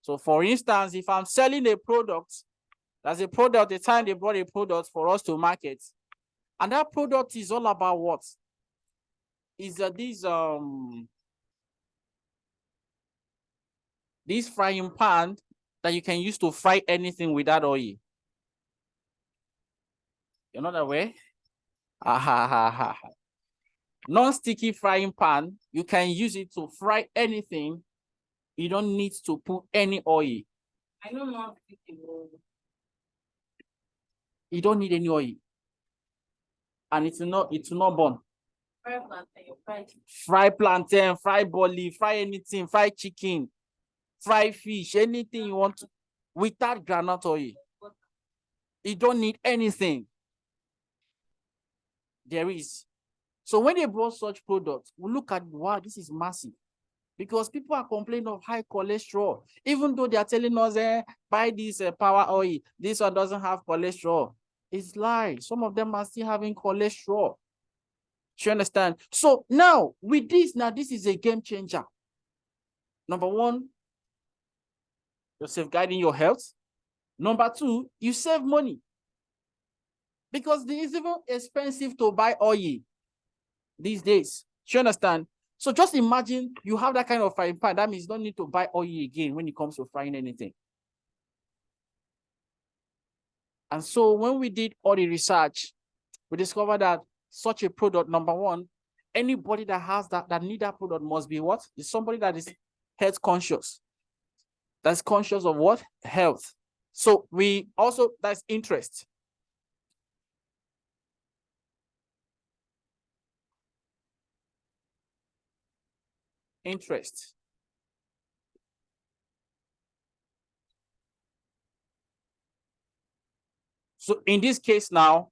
So for instance, if I'm selling a product, that's a product, the time they brought a product for us to market, and that product is all about what? Is this frying pan that you can use to fry anything without oil. You're not aware? Non-sticky frying pan, you can use it to fry anything. You don't need to put any oil. I know non-sticky. You don't need any oil. And it's not burn. Fry plantain, fry plantain, fry bolly, fry anything, fry chicken, fry fish, anything you want to, without groundnut oil. You don't need anything. There is. So when they brought such products, we look at, wow, this is massive. Because people are complaining of high cholesterol. Even though they are telling us, buy this power oil, this one doesn't have cholesterol. It's lie. Some of them are still having cholesterol. Do you understand? So now, with this, this is a game changer. Number one, you're safeguarding your health. Number two, you save money. Because it's even expensive to buy oil these days. Do you understand? So just imagine you have that kind of frying pan. That means you don't need to buy oil again when it comes to frying anything. And so when we did all the research, we discovered that such a product, number one, anybody that has that need that product must be what? Is somebody that is health conscious. That's conscious of what? Health. So we also, that's interest. Interest. So in this case now,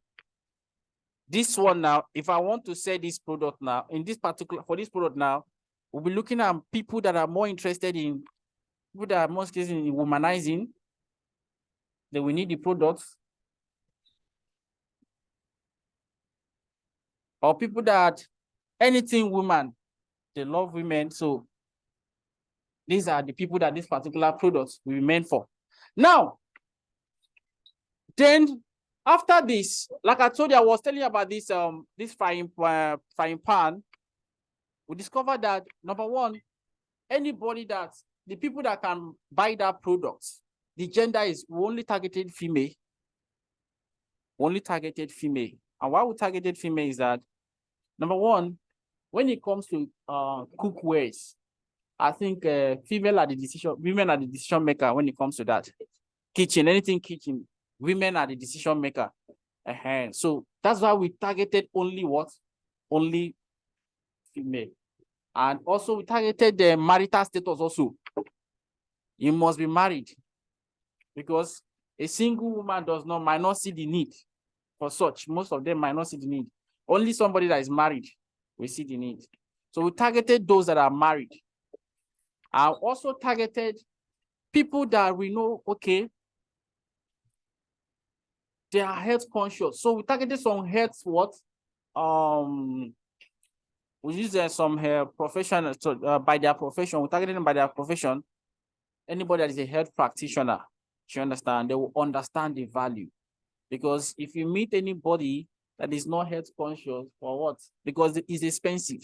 this one now, if I want to sell this product now, in this particular, for this product now, we'll be looking at people that are more interested in, people that are more interested in womanizing, then we need the products. Or people that, anything woman, they love women. So these are the people that this particular product will be meant for. Now, then after this, like I told you, I was telling you about this this frying pan. We discovered that number one, anybody that, the people that can buy that product, the gender is only targeted female. Only targeted female. And why we targeted female is that, number one, when it comes to cookwares, I think women are the decision maker when it comes to that. kitchen, anything kitchen. Women are the decision maker. So that's why we targeted only what? Only female. And also we targeted the marital status also. You must be married, because a single woman might not see the need for such. Most of them might not see the need. Only somebody that is married will see the need. So we targeted those that are married. I also targeted people that we know, okay, they are health conscious. So we targeted some health what? We use some professionals by their profession. We targeted them by their profession. Anybody that is a health practitioner, you understand, they will understand the value. Because if you meet anybody that is not health conscious, for what? Because it's expensive.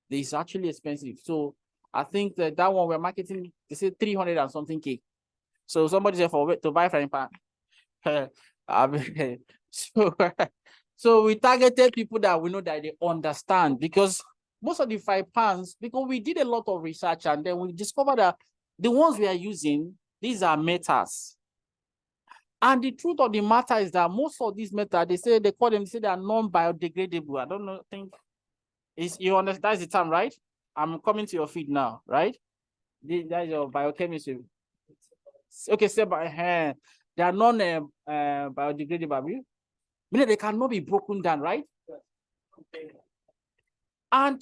It's actually expensive. So I think that one we're marketing, they say 300 and something K. So somebody said to buy frying pan. So we targeted people that we know that they understand, because most of the frying pans, because we did a lot of research and then we discovered that the ones we are using, these are metals. And the truth of the matter is that most of these metals, they say they are non-biodegradable. I don't know, you understand, that's the term, right? I'm coming to your feed now, right? That's your biochemistry. Okay, say by hand. They are non-biodegradable. Meaning they cannot be broken down, right? And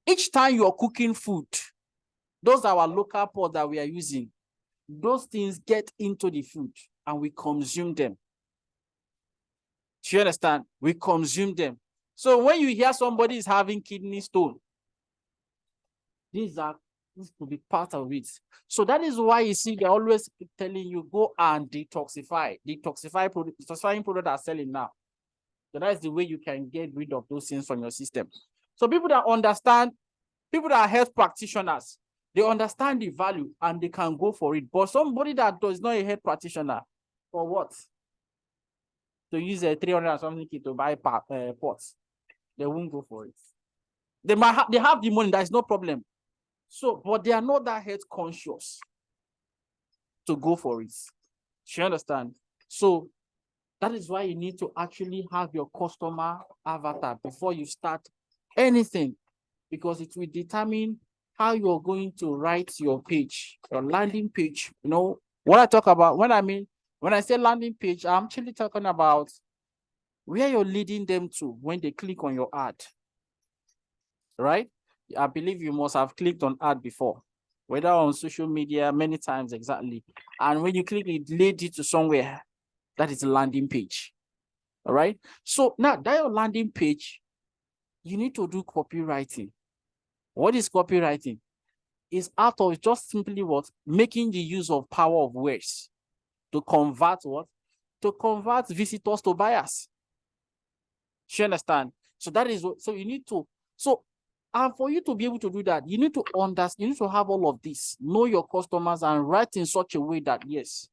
each time you're cooking food, those are our local pots that we are using. Those things get into the food and we consume them. Do you understand? We consume them. So when you hear somebody is having kidney stone, this could be part of it. So that is why you see they're always telling you go and detoxify. Detoxifying product are selling now. So that's the way you can get rid of those things from your system. So people that understand, people that are health practitioners, they understand the value and they can go for it. But somebody that does not a health practitioner, for what? To use a 300 or something kit to buy pots, they won't go for it. They have the money, there's no problem. So, but they are not that health conscious to go for it. You understand? So that is why you need to actually have your customer avatar before you start anything, because it will determine how you're going to write your page, your landing page. You know what I talk about when I say landing page, I'm actually talking about where you're leading them to when they click on your ad, right? I believe you must have clicked on ad before, whether on social media, many times exactly. And when you click, it leads you to somewhere. That is a landing page. All right. So now that your landing page, you need to do copywriting. What is copywriting? It's out of just simply what? Making the use of power of words to convert what? To convert visitors to buyers. You understand? So that is what, so you need to, and for you to be able to do that, you need to understand, you need to have all of this, know your customers and write in such a way that yes,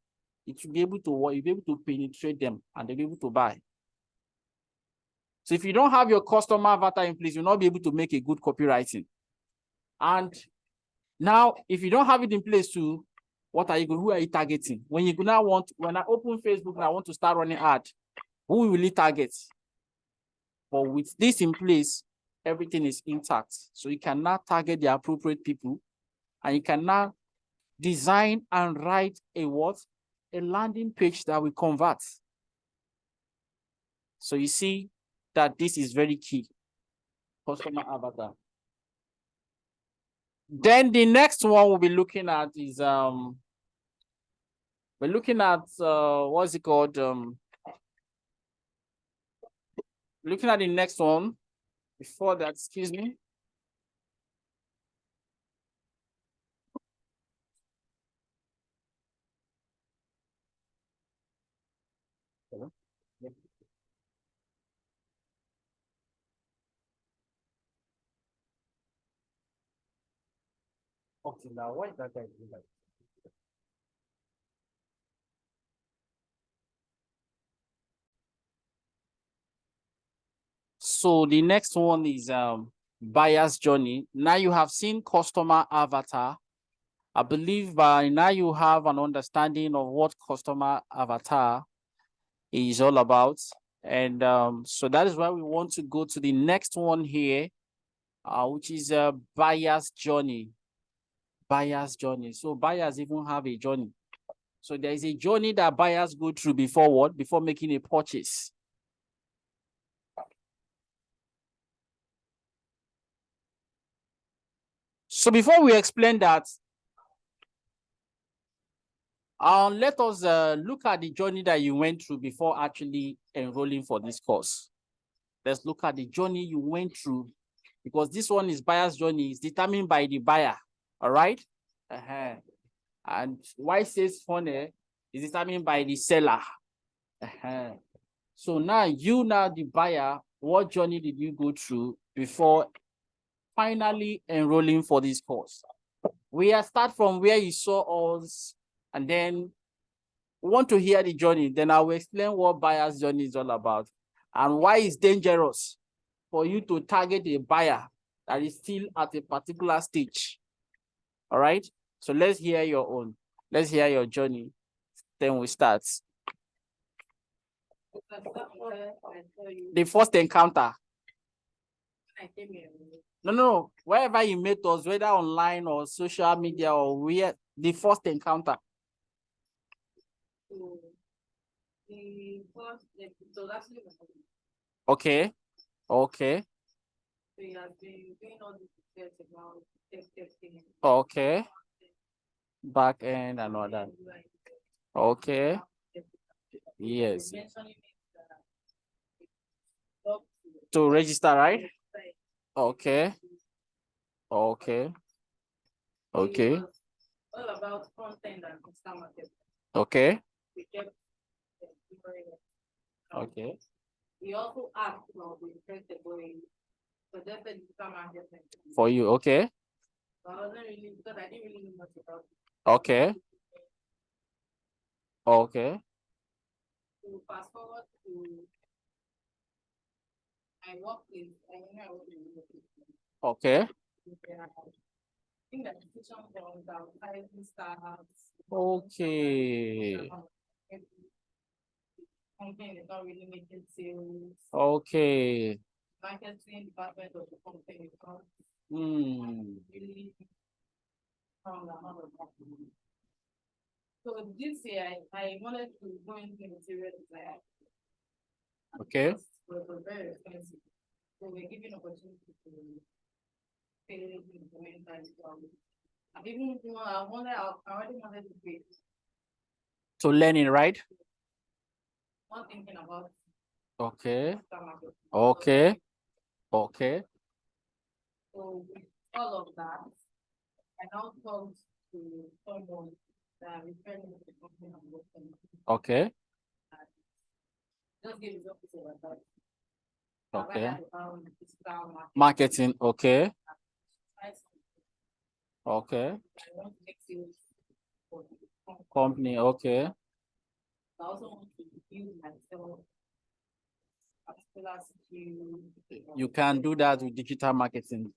it will be able to work, you'll be able to penetrate them and they'll be able to buy. So if you don't have your customer avatar in place, you'll not be able to make a good copywriting. And now, if you don't have it in place too, who are you targeting? When you now when I open Facebook and I want to start running ad, who will you target? But with this in place, everything is intact. So you can now target the appropriate people and you can now design and write a landing page that will convert. So you see that this is very key. Customer avatar. Then the next one we'll be looking at is we're looking at what's it called? Looking at the next one. Before that, excuse me. Hello? Yeah. Okay, now what is that guy doing like? So the next one is buyer's journey. Now you have seen customer avatar. I believe by now you have an understanding of what customer avatar is all about. And so that is why we want to go to the next one here, which is a buyer's journey. Buyer's journey. So buyers even have a journey. So there is a journey that buyers go through before what? Before making a purchase. So before we explain that, let us look at the journey that you went through before actually enrolling for this course. Let's look at the journey you went through, because this one is buyer's journey. It's determined by the buyer. All right. And why it says funnel is determined by the seller. So now the buyer, what journey did you go through before finally enrolling for this course? We start from where you saw us, and then we want to hear the journey. Then I will explain what buyer's journey is all about and why it's dangerous for you to target a buyer that is still at a particular stage. All right. So let's hear your own. Let's hear your journey. Then we start. The first encounter. No. Wherever you met us, whether online or social media or where, the first encounter. Okay. Okay. Okay. Back end and all that. Okay. Yes. To register, right? Okay. Okay. Okay. All about content and customer. Okay. Okay. We also asked for the way. So that's the market. For you, okay. I wasn't really, because I didn't really know much about it. Okay. Okay. To fast forward to I work with Okay. I think that decision from the startups. Okay. Company is not really making sales. Okay. Marketing department of the company is not really from the amount of marketing. So this year I wanted to go into interior design. Okay. It was very expensive. So we're giving opportunity to pay implementation. I even I already wanted to pay. So learning, right? Not thinking about. Okay. Okay. Okay. So with all of that, I now talked to someone that referred me to the company I'm working with. Okay. Just give examples of that. Okay. Digital Marketing. Okay. Okay. I want to make sales for the Company. Okay. I also want to build myself particular skill. You can do that with digital marketing.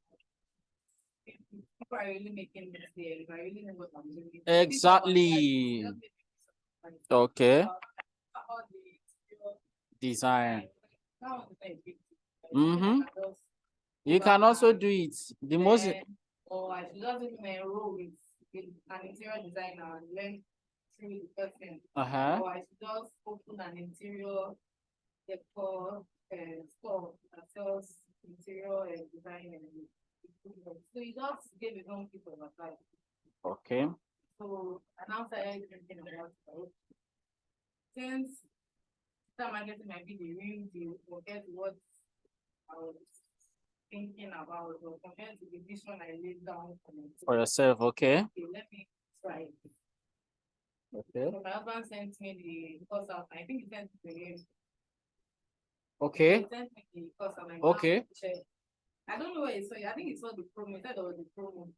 People are really making mistakes. I really know what I'm doing. Exactly. Okay. Design. You can also do it. The most. Or I should just even enroll with an interior designer and learn through the person. Or I should just open an interior decor store that sells interior design and equipment. So you just give his own piece of advice. Okay. So I now started thinking about it. Since digital marketing might be the real deal compared to what I was thinking about or compared to the vision I laid down for yourself, okay? Okay, let me try it. Okay. So my husband sent me the course out. I think he sent it to him. Okay. He sent me the course out. Okay. I don't know where he saw it. I think he saw the promo. He said it was the promo.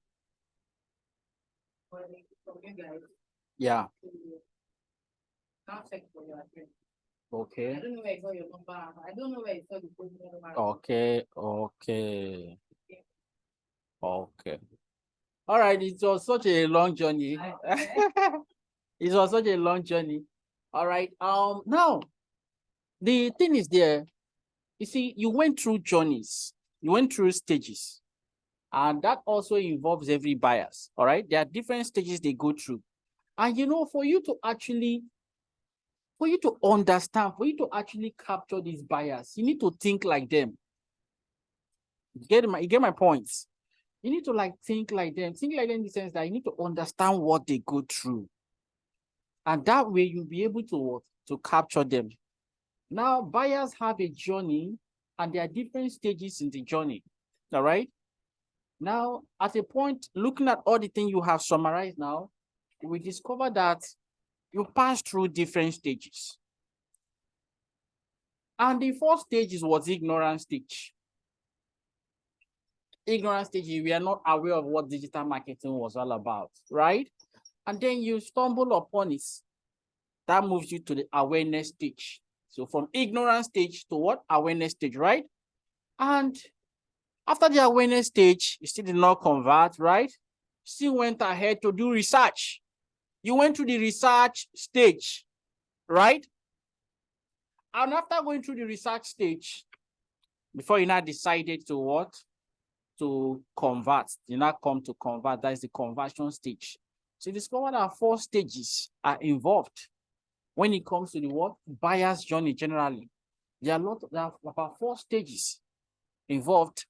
From you guys. Yeah. Now check for your address. Okay. I don't know where I saw your number. I don't know where I saw the promo. Okay. Okay. Okay. All right, it was such a long journey. It was such a long journey. All right. Now the thing is there, you see, you went through journeys, you went through stages, and that also involves every buyers. All right. There are different stages they go through. And for you to understand, for you to actually capture these buyers, you need to think like them. You get my points. You need to think like them in the sense that you need to understand what they go through. And that way you'll be able to capture them. Now, buyers have a journey and there are different stages in the journey. All right. Now, at a point, looking at all the things you have summarized now, we discover that you pass through different stages. And the first stage was ignorance stage. Ignorance stage, we are not aware of what digital marketing was all about, right? And then you stumble upon it. That moves you to the awareness stage. So from ignorance stage to what? Awareness stage, right? And after the awareness stage, you still did not convert, right? Still went ahead to do research. You went to the research stage, right? And after going through the research stage, before you now decided to what? To convert. You now come to convert. That is the conversion stage. So you discover that 4 stages are involved when it comes to the what? Buyer's journey generally. There are about 4 stages involved.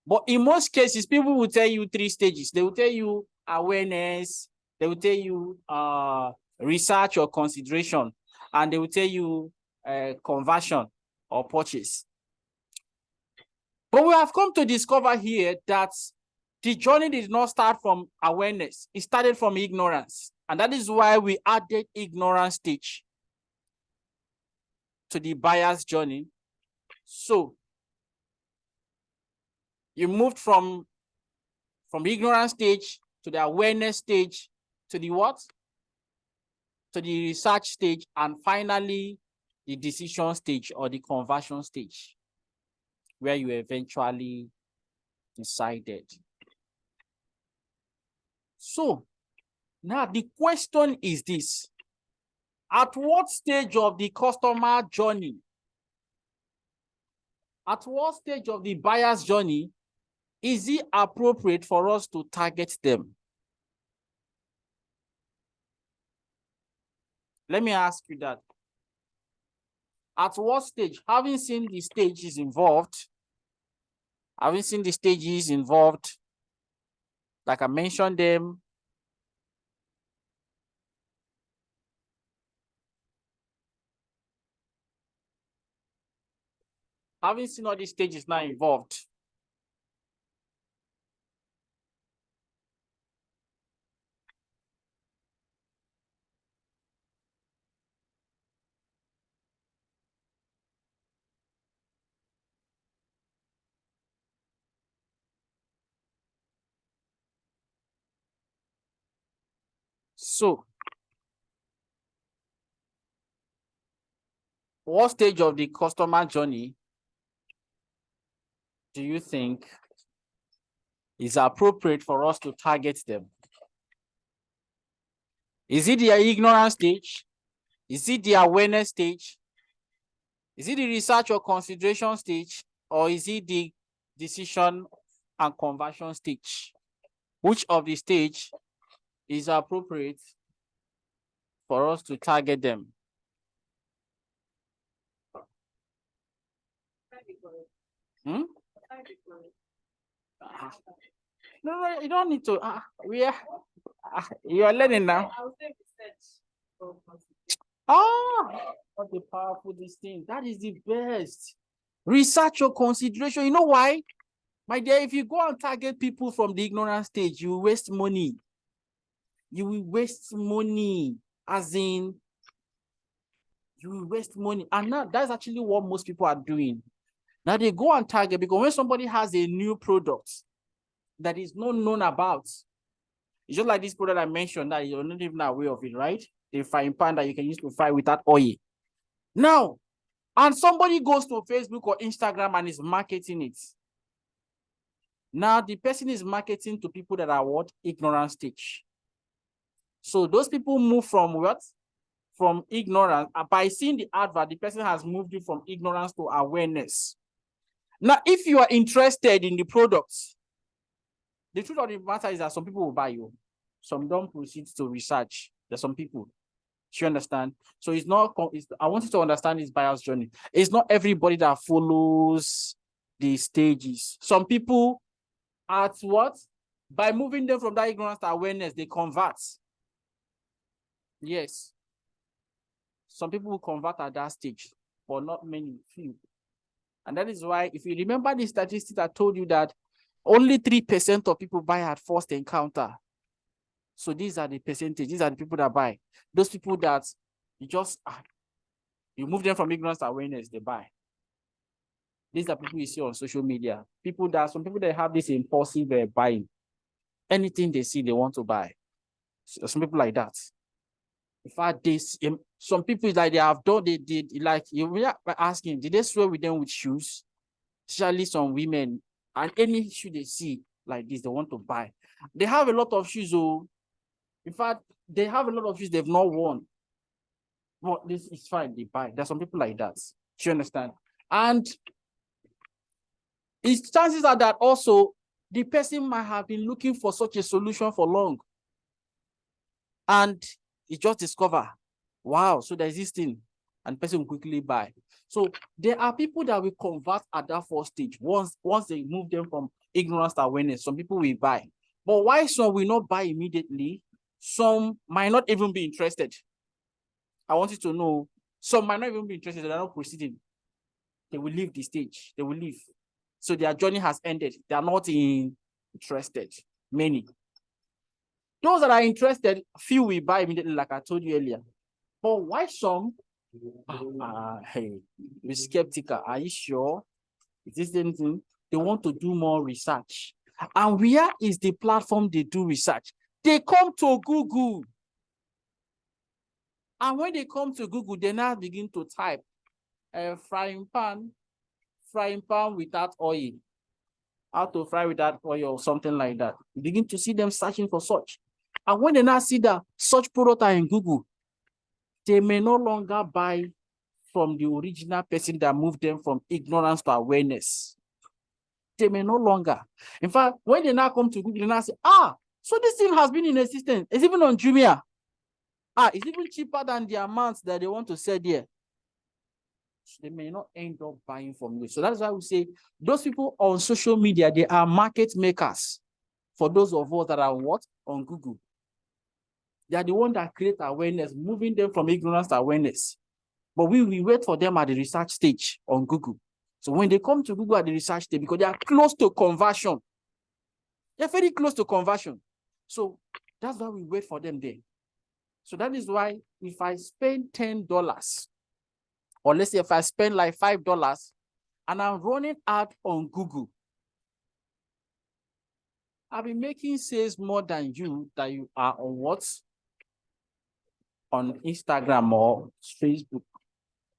But in most cases, people will tell you 3 stages. They will tell you awareness, they will tell you research or consideration, and they will tell you conversion or purchase. But we have come to discover here that the journey did not start from awareness. It started from ignorance. And that is why we added ignorance stage to the buyer's journey. So you moved from the ignorance stage to the awareness stage to the what? To the research stage, and finally the decision stage or the conversion stage, where you eventually decided. So now the question is this: at what stage of the customer journey, at what stage of the buyer's journey is it appropriate for us to target them? Let me ask you that. At what stage, having seen the stages involved, like I mentioned them, having seen all these stages now involved, so what stage of the customer journey do you think is appropriate for us to target them? Is it the ignorance stage? Is it the awareness stage? Is it the research or consideration stage? Or is it the decision and conversion stage? Which of the stage is appropriate for us to target them? Hmm? No, you don't need to. You are learning now. What a powerful this thing. That is the best. Research or consideration. You know why? My dear, if you go and target people from the ignorance stage, you will waste money. You will waste money, as in, you will waste money. And now that's actually what most people are doing. Now they go and target, because when somebody has a new product that is not known about, it's just like this product I mentioned that you're not even aware of it, right? The frying pan that you can use to fry without oil. Now, and somebody goes to Facebook or Instagram and is marketing it. Now the person is marketing to people that are what? Ignorant stage. So those people move from what? From ignorance. By seeing the advert, the person has moved you from ignorance to awareness. Now, if you are interested in the products, the truth of the matter is that some people will buy you. Some don't proceed to research. There's some people. Do you understand? So it's not, I want you to understand this buyer's journey. It's not everybody that follows the stages. Some people at what? By moving them from that ignorance to awareness, they convert. Yes. Some people will convert at that stage, but not many, few. And that is why, if you remember the statistics I told you that only 3% of people buy at first encounter. So these are the percentage. These are the people that buy. Those people that you just, you move them from ignorance to awareness, they buy. These are people you see on social media. Some people that have this impulsive buying. Anything they see, they want to buy. So some people like that. In fact, some people like they have done, they did like you were asking, did they swear with them with shoes? Especially some women, and any shoe they see like this, they want to buy. They have a lot of shoes. Oh, in fact, they have a lot of shoes they've not worn. But this is fine, they buy. There's some people like that. Do you understand? And its chances are that also the person might have been looking for such a solution for long. And you just discover, wow, so there's this thing, and the person will quickly buy. So there are people that will convert at that first stage. Once they move them from ignorance to awareness, some people will buy. But why some will not buy immediately? Some might not even be interested. I want you to know, some might not even be interested. They're not proceeding. They will leave the stage. They will leave. So their journey has ended. They are not interested. Many. Those that are interested, few will buy immediately, like I told you earlier. But why some? Hey, be skeptical. Are you sure? Is this anything? They want to do more research. And where is the platform they do research? They come to Google. And when they come to Google, they now begin to type frying pan without oil. How to fry without oil or something like that. You begin to see them searching for such. And when they now see that such product are in Google, they may no longer buy from the original person that moved them from ignorance to awareness. They may no longer. In fact, when they now come to Google, they now say, so this thing has been in existence. It's even on Jumia. It's even cheaper than the amounts that they want to sell there. So they may not end up buying from you. So that's why we say those people on social media, they are market makers. For those of us that are what? On Google. They are the ones that create awareness, moving them from ignorance to awareness. But we wait for them at the research stage on Google. So when they come to Google at the research stage, because they are close to conversion, they're very close to conversion. So that's why we wait for them there. So that is why if I spend $10, or let's say if I spend like $5, and I'm running ad on Google, I'll be making sales more than you that you are on what? On Instagram or Facebook.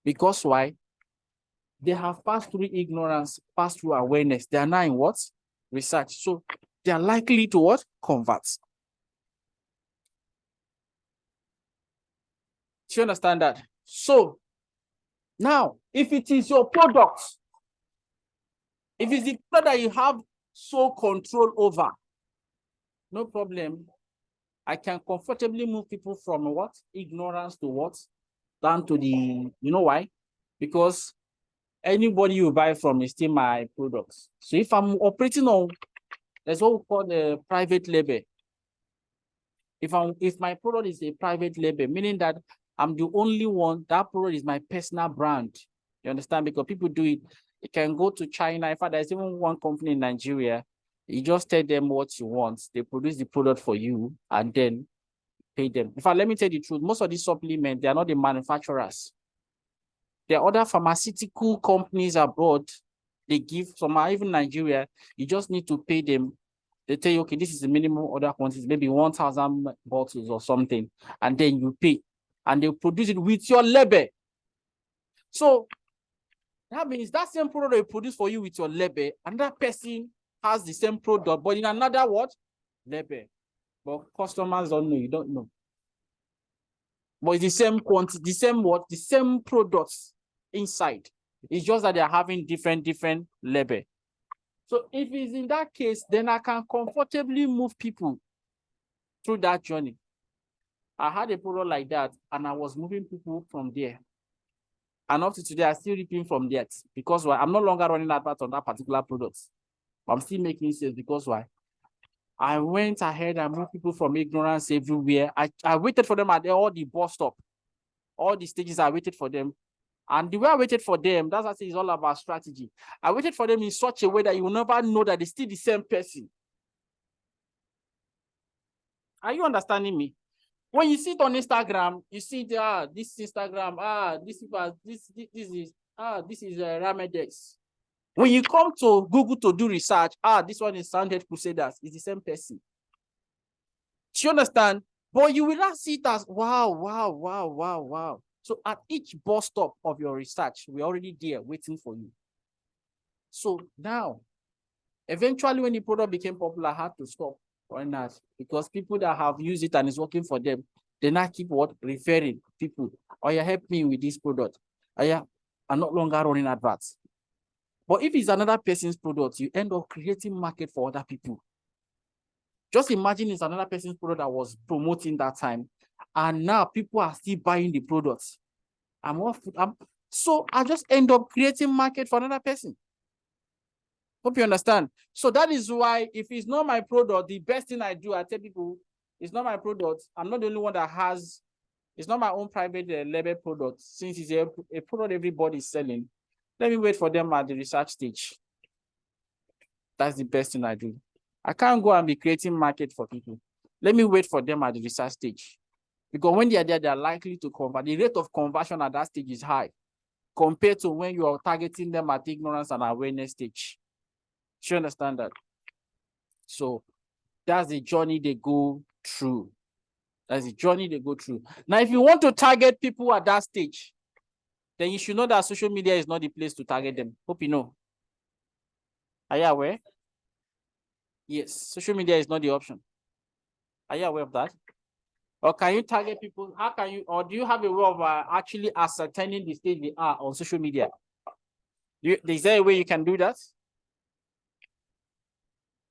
Because why? They have passed through ignorance, passed through awareness. They are now in what? Research. So they are likely to what? Convert. Do you understand that? So now, if it is your product, if it's the product that you have sole control over, no problem. I can comfortably move people from what? Ignorance to what? Down to the, you know why? Because anybody you buy from is still my products. So if I'm operating on, that's what we call the private label. If my product is a private label, meaning that I'm the only one, that product is my personal brand. You understand? Because people do it. You can go to China. In fact, there's even one company in Nigeria. You just tell them what you want. They produce the product for you and then pay them. In fact, let me tell you the truth. Most of these supplements, they are not the manufacturers. There are other pharmaceutical companies abroad. They give some, even Nigeria. You just need to pay them. They tell you, okay, this is the minimum order quantity, maybe 1,000 bottles or something. And then you pay. And they produce it with your label. So that means that same product they produce for you with your label, and that person has the same product, but in another what? Label. But customers don't know, you don't know. But it's the same quantity, the same what? The same products inside. It's just that they're having different label. So if it's in that case, then I can comfortably move people through that journey. I had a product like that, and I was moving people from there. And up to today, I'm still reaping from that because why? I'm no longer running adverts on that particular product. But I'm still making sales because why? I went ahead and moved people from ignorance everywhere. I waited for them at all the bus stop. All the stages, I waited for them. And the way I waited for them, that's what I say, it's all about strategy. I waited for them in such a way that you will never know that they're still the same person. Are you understanding me? When you see it on Instagram, you see this Instagram, this is Ramedex. When you come to Google to do research, this one is Soundhead Crusaders. It's the same person. Do you understand? But you will not see it as wow. So at each bus stop of your research, we're already there waiting for you. So now, eventually when the product became popular, I had to stop on that because people that have used it and it's working for them, they now keep referring people. Oh, you help me with this product. Oh, yeah, I'm not longer running adverts. But if it's another person's product, you end up creating market for other people. Just imagine it's another person's product that was promoting that time. And now people are still buying the products. So I just end up creating market for another person. Hope you understand. So that is why if it's not my product, the best thing I do, I tell people, it's not my product. I'm not the only one that has, it's not my own private label product. Since it's a product everybody is selling, let me wait for them at the research stage. That's the best thing I do. I can't go and be creating market for people. Let me wait for them at the research stage. Because when they are there, they are likely to convert. The rate of conversion at that stage is high compared to when you are targeting them at ignorance and awareness stage. Do you understand that? So that's the journey they go through. That's the journey they go through. Now, if you want to target people at that stage, then you should know that social media is not the place to target them. Hope you know. Are you aware? Yes, social media is not the option. Are you aware of that? Or can you target people? How can you, or do you have a way of actually ascertaining the stage they are on social media? Is there a way you can do that?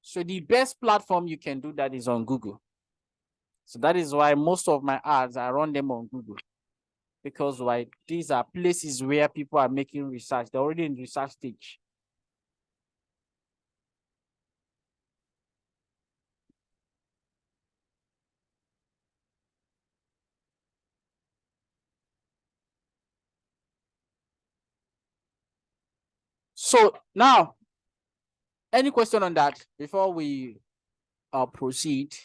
So the best platform you can do that is on Google. So that is why most of my ads, I run them on Google. Because why? These are places where people are making research. They're already in research stage. So now, any question on that before we proceed?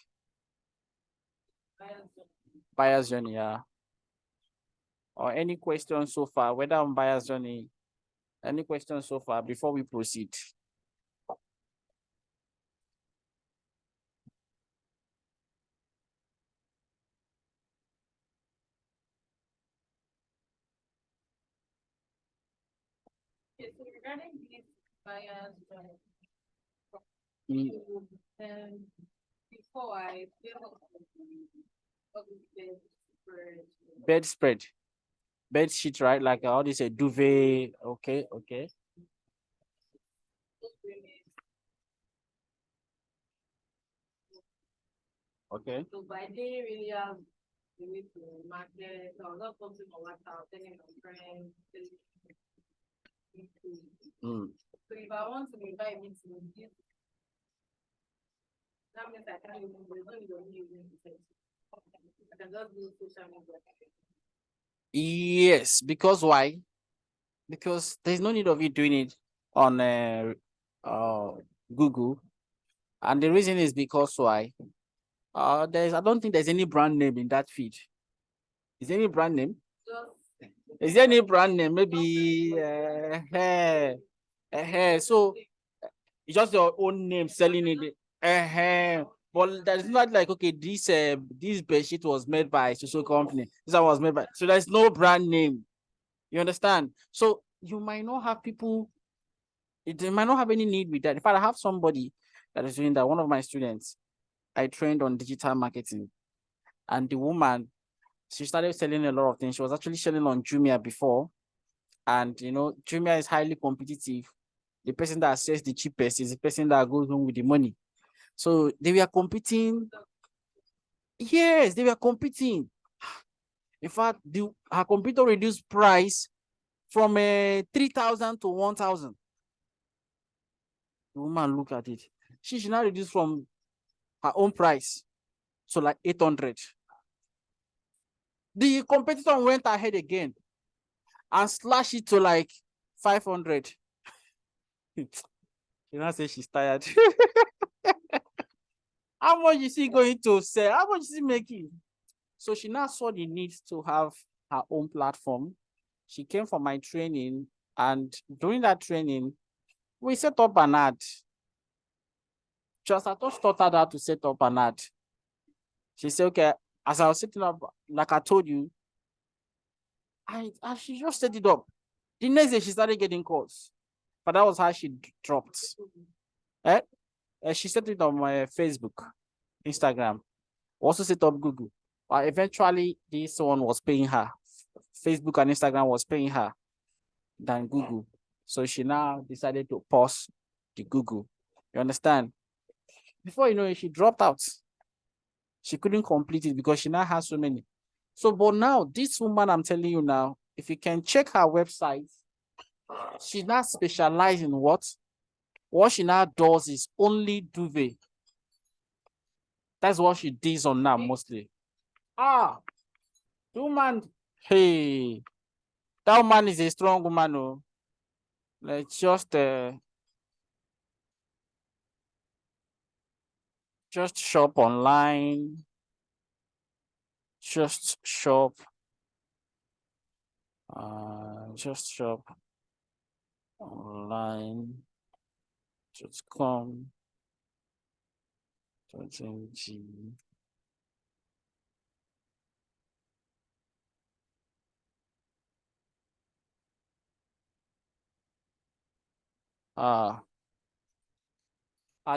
Buyer's journey, yeah. Or any questions so far, whether on buyer's journey, any questions so far before we proceed? Okay, so regarding this buyer's journey, before I bedspread, bed sheet, right? Like how do you say duvet? Okay. Okay. So by day, really have the way to market. So I was not posting on WhatsApp, telling my friends. So if I want to invite me to this, that means I can't even do it. I can just do social media. Yes, because why? Because there's no need of you doing it on Google, and the reason is because why? I don't think there's any brand name in that feed. Is there any brand name? Is there any brand name? Maybe so it's just your own name selling it. But there's not like, okay, this bedsheet was made by social company. This one was made by, so there's no brand name. You understand? So you might not have people It might not have any need with that. In fact, I have somebody that is doing that. One of my students, I trained on digital marketing, and the woman, she started selling a lot of things. She was actually selling on Jumia before, and Jumia is highly competitive. The person that sells the cheapest is the person that goes home with the money. So they were competing. Yes, they were competing. In fact, her computer reduced price from 3,000 to 1,000. The woman look at it. She should now reduce from her own price, so like 800. The competitor went ahead again and slashed it to like 500. She now say she's tired. How much is she going to sell? How much is she making? So she now saw the need to have her own platform. She came for my training, and during that training, we set up an ad. Just I just taught her how to set up an ad. She said, okay, as I was setting up, like I told you, she just set it up. The next day she started getting calls. But that was how she dropped. She set it on my Facebook, Instagram, also set up Google. But eventually this one was paying her. Facebook and Instagram was paying her than Google. So she now decided to pause the Google. You understand? Before you know it, she dropped out. She couldn't complete it because she now has so many. So, but now, this woman, I'm telling you now, if you can check her website, she now specializes in what? What she now does is only duvet. That's what she does on now mostly. The woman, hey, that woman is a strong woman. Oh. Let's just shop online. Just shop. Just shop online. Just come.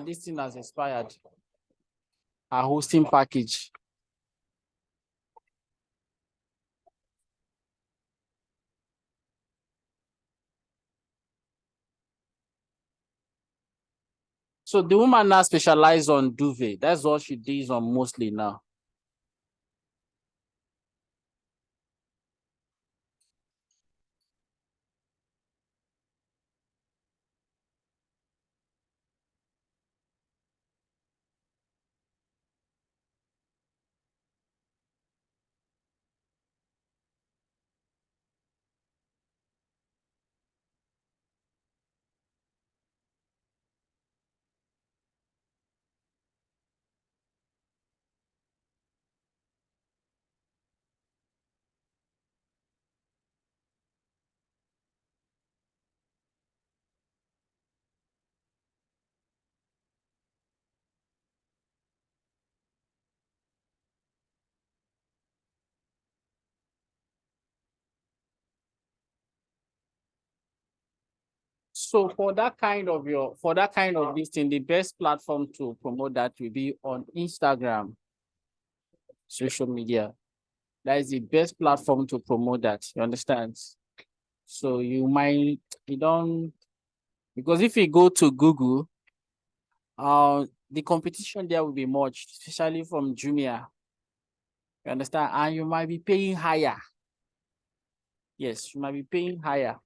This thing has expired. Our hosting package. So the woman now specializes on duvet. That's what she does on mostly now. So for that kind of this thing, the best platform to promote that will be on Instagram, social media. That is the best platform to promote that. You understand? So because if you go to Google, the competition there will be much, especially from Jumia. You understand? And you might be paying higher. Yes, you might be paying higher.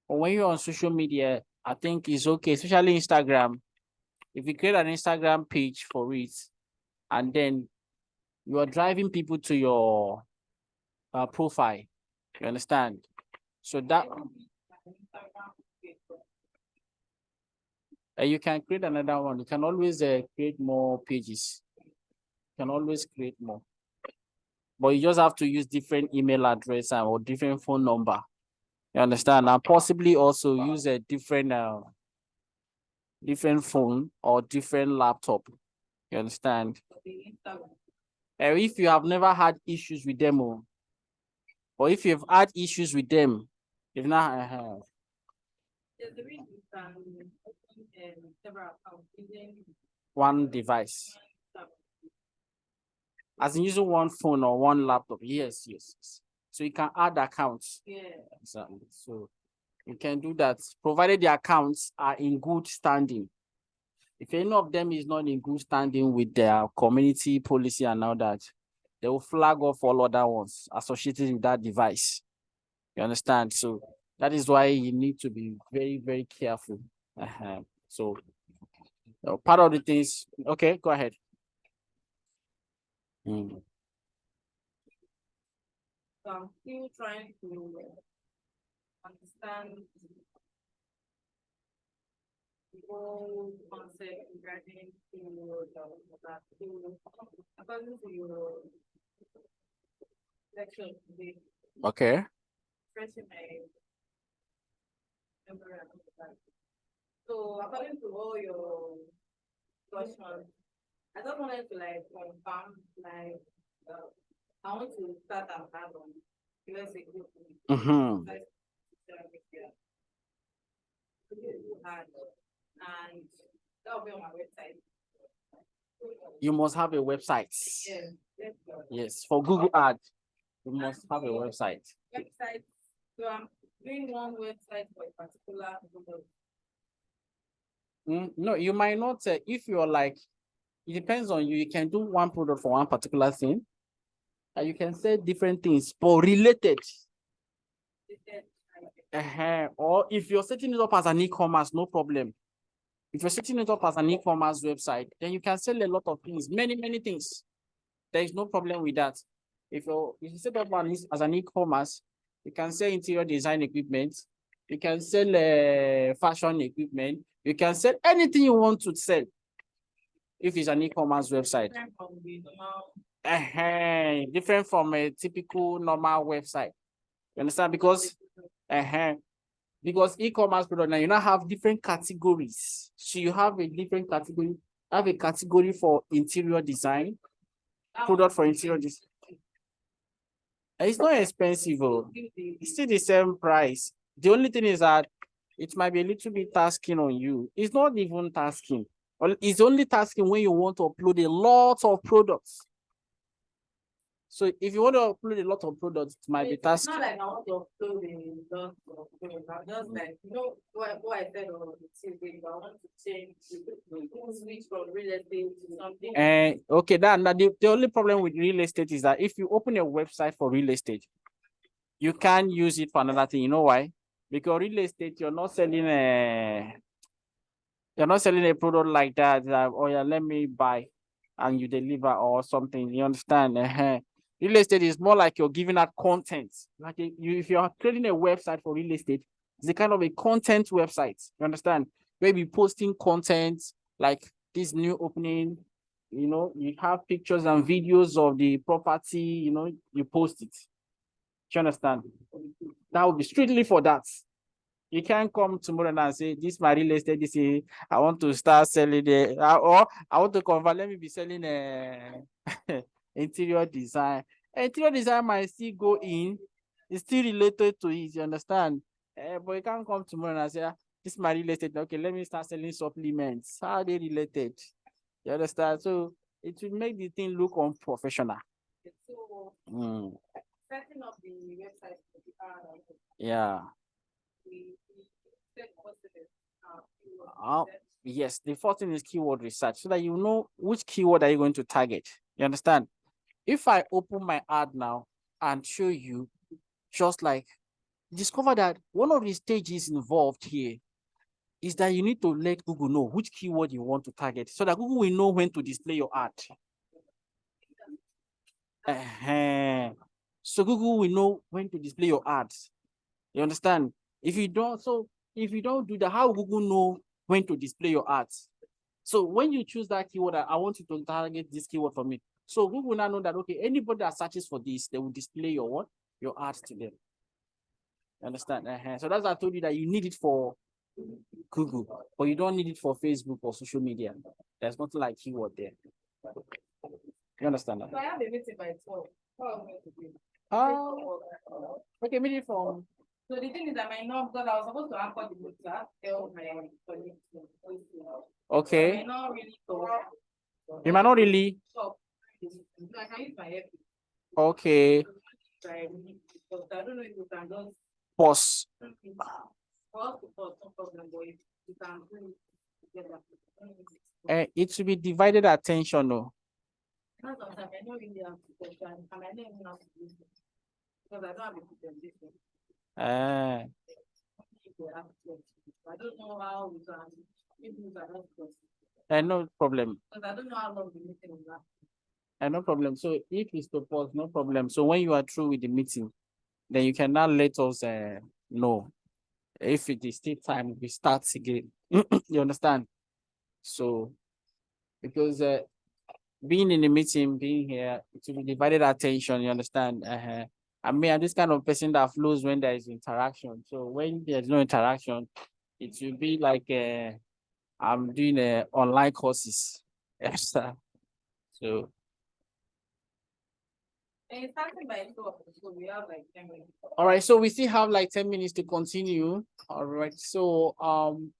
But when you're on social media, I think it's okay, especially Instagram. If you create an Instagram page for it, and then you are driving people to your profile, you understand? So that you can create another one. You can always create more pages. You can always create more. But you just have to use different email address or different phone number. You understand? And possibly also use a different phone or different laptop. You understand? If you have never had issues with them, or if you've had issues with them, if not, several accounts using one device. As in using one phone or one laptop. Yes, yes, yes. So you can add accounts. Yeah. Exactly. So you can do that, provided the accounts are in good standing. If any of them is not in good standing with their community policy and all that, they will flag off all other ones associated with that device. You understand? So that is why you need to be very, very careful. So part of the things, okay, go ahead. So I'm still trying to understand the whole concept regarding according to your lecture today. Okay. So according to all your questions, I just wanted to like confirm I want to start an album. Let's say Mm-hmm. And that will be on my website. You must have a website. Yes. Yes, for Google Ads, you must have a website. So I'm doing one website for a particular product. No, you might not. If you're like, it depends on you. You can do one product for one particular thing, and you can say different things, but related. Or if you're setting it up as an e-commerce, no problem. If you're setting it up as an e-commerce website, then you can sell a lot of things, many, many things. There is no problem with that. If you set up as an e-commerce, you can sell interior design equipment, you can sell fashion equipment, you can sell anything you want to sell if it's an e-commerce website. Different from a typical normal website. You understand? Because e-commerce product now you now have different categories. So you have a different category. Have a category for interior design, product for interior design. It's not expensive. It's still the same price. The only thing is that it might be a little bit tasking on you. It's not even tasking. It's only tasking when you want to upload a lot of products. So if you want to upload a lot of products, it might be tasking. It's not like I want to upload a lot of products. I'm just like, what I said on the TV, I want to change, switch from real estate to something. Okay, the only problem with real estate is that if you open a website for real estate, you can't use it for another thing. You know why? Because real estate, you're not selling a product like that. Oh yeah, let me buy and you deliver or something. You understand? Real estate is more like you're giving out content. Like if you're creating a website for real estate, it's a kind of a content website. You understand? Maybe posting content like this new opening. You have pictures and videos of the property. You post it. Do you understand? That would be strictly for that. You can't come tomorrow and say, this my real estate, this is, I want to start selling it, or I want to convert, let me be selling interior design. Interior design might still go in, it's still related to it, you understand? But you can't come tomorrow and say, this is my real estate, okay, let me start selling supplements. How are they related? You understand? So it will make the thing look unprofessional. So, setting up the website for the yeah. Yes, the first thing is keyword research so that you know which keyword are you going to target. You understand? If I open my ad now and show you, just like discover that one of the stages involved here is that you need to let Google know which keyword you want to target so that Google will know when to display your ad. So Google will know when to display your ads. You understand? If you don't do that, how will Google know when to display your ads? So when you choose that keyword, I want you to target this keyword for me. So Google will now know that, okay, anybody that searches for this, they will display your ads to them. You understand? So that's why I told you that you need it for Google, but you don't need it for Facebook or social media. There's nothing like keyword there. You understand that? So I have a meeting by 12. How am I going to do? Okay, meeting from So the thing is, I might not, because I was supposed to anchor the book to tell my colleagues. Okay. I might not really talk. You might not really. So I can use my head. Okay. I don't know if you can just pause. It should be divided attention, no. I don't know how we can. No problem. Because I don't know how long the meeting will last. No problem. So if it's to pause, no problem. So when you are through with the meeting, then you can now let us know. If it is still time, we start again. You understand? So because being in the meeting, being here, it will be divided attention, you understand? I mean, I'm this kind of person that flows when there is interaction. So when there's no interaction, it will be like I'm doing online courses. Yes, sir. So we have like 10 minutes. All right, so we still have like 10 minutes to continue. All right, so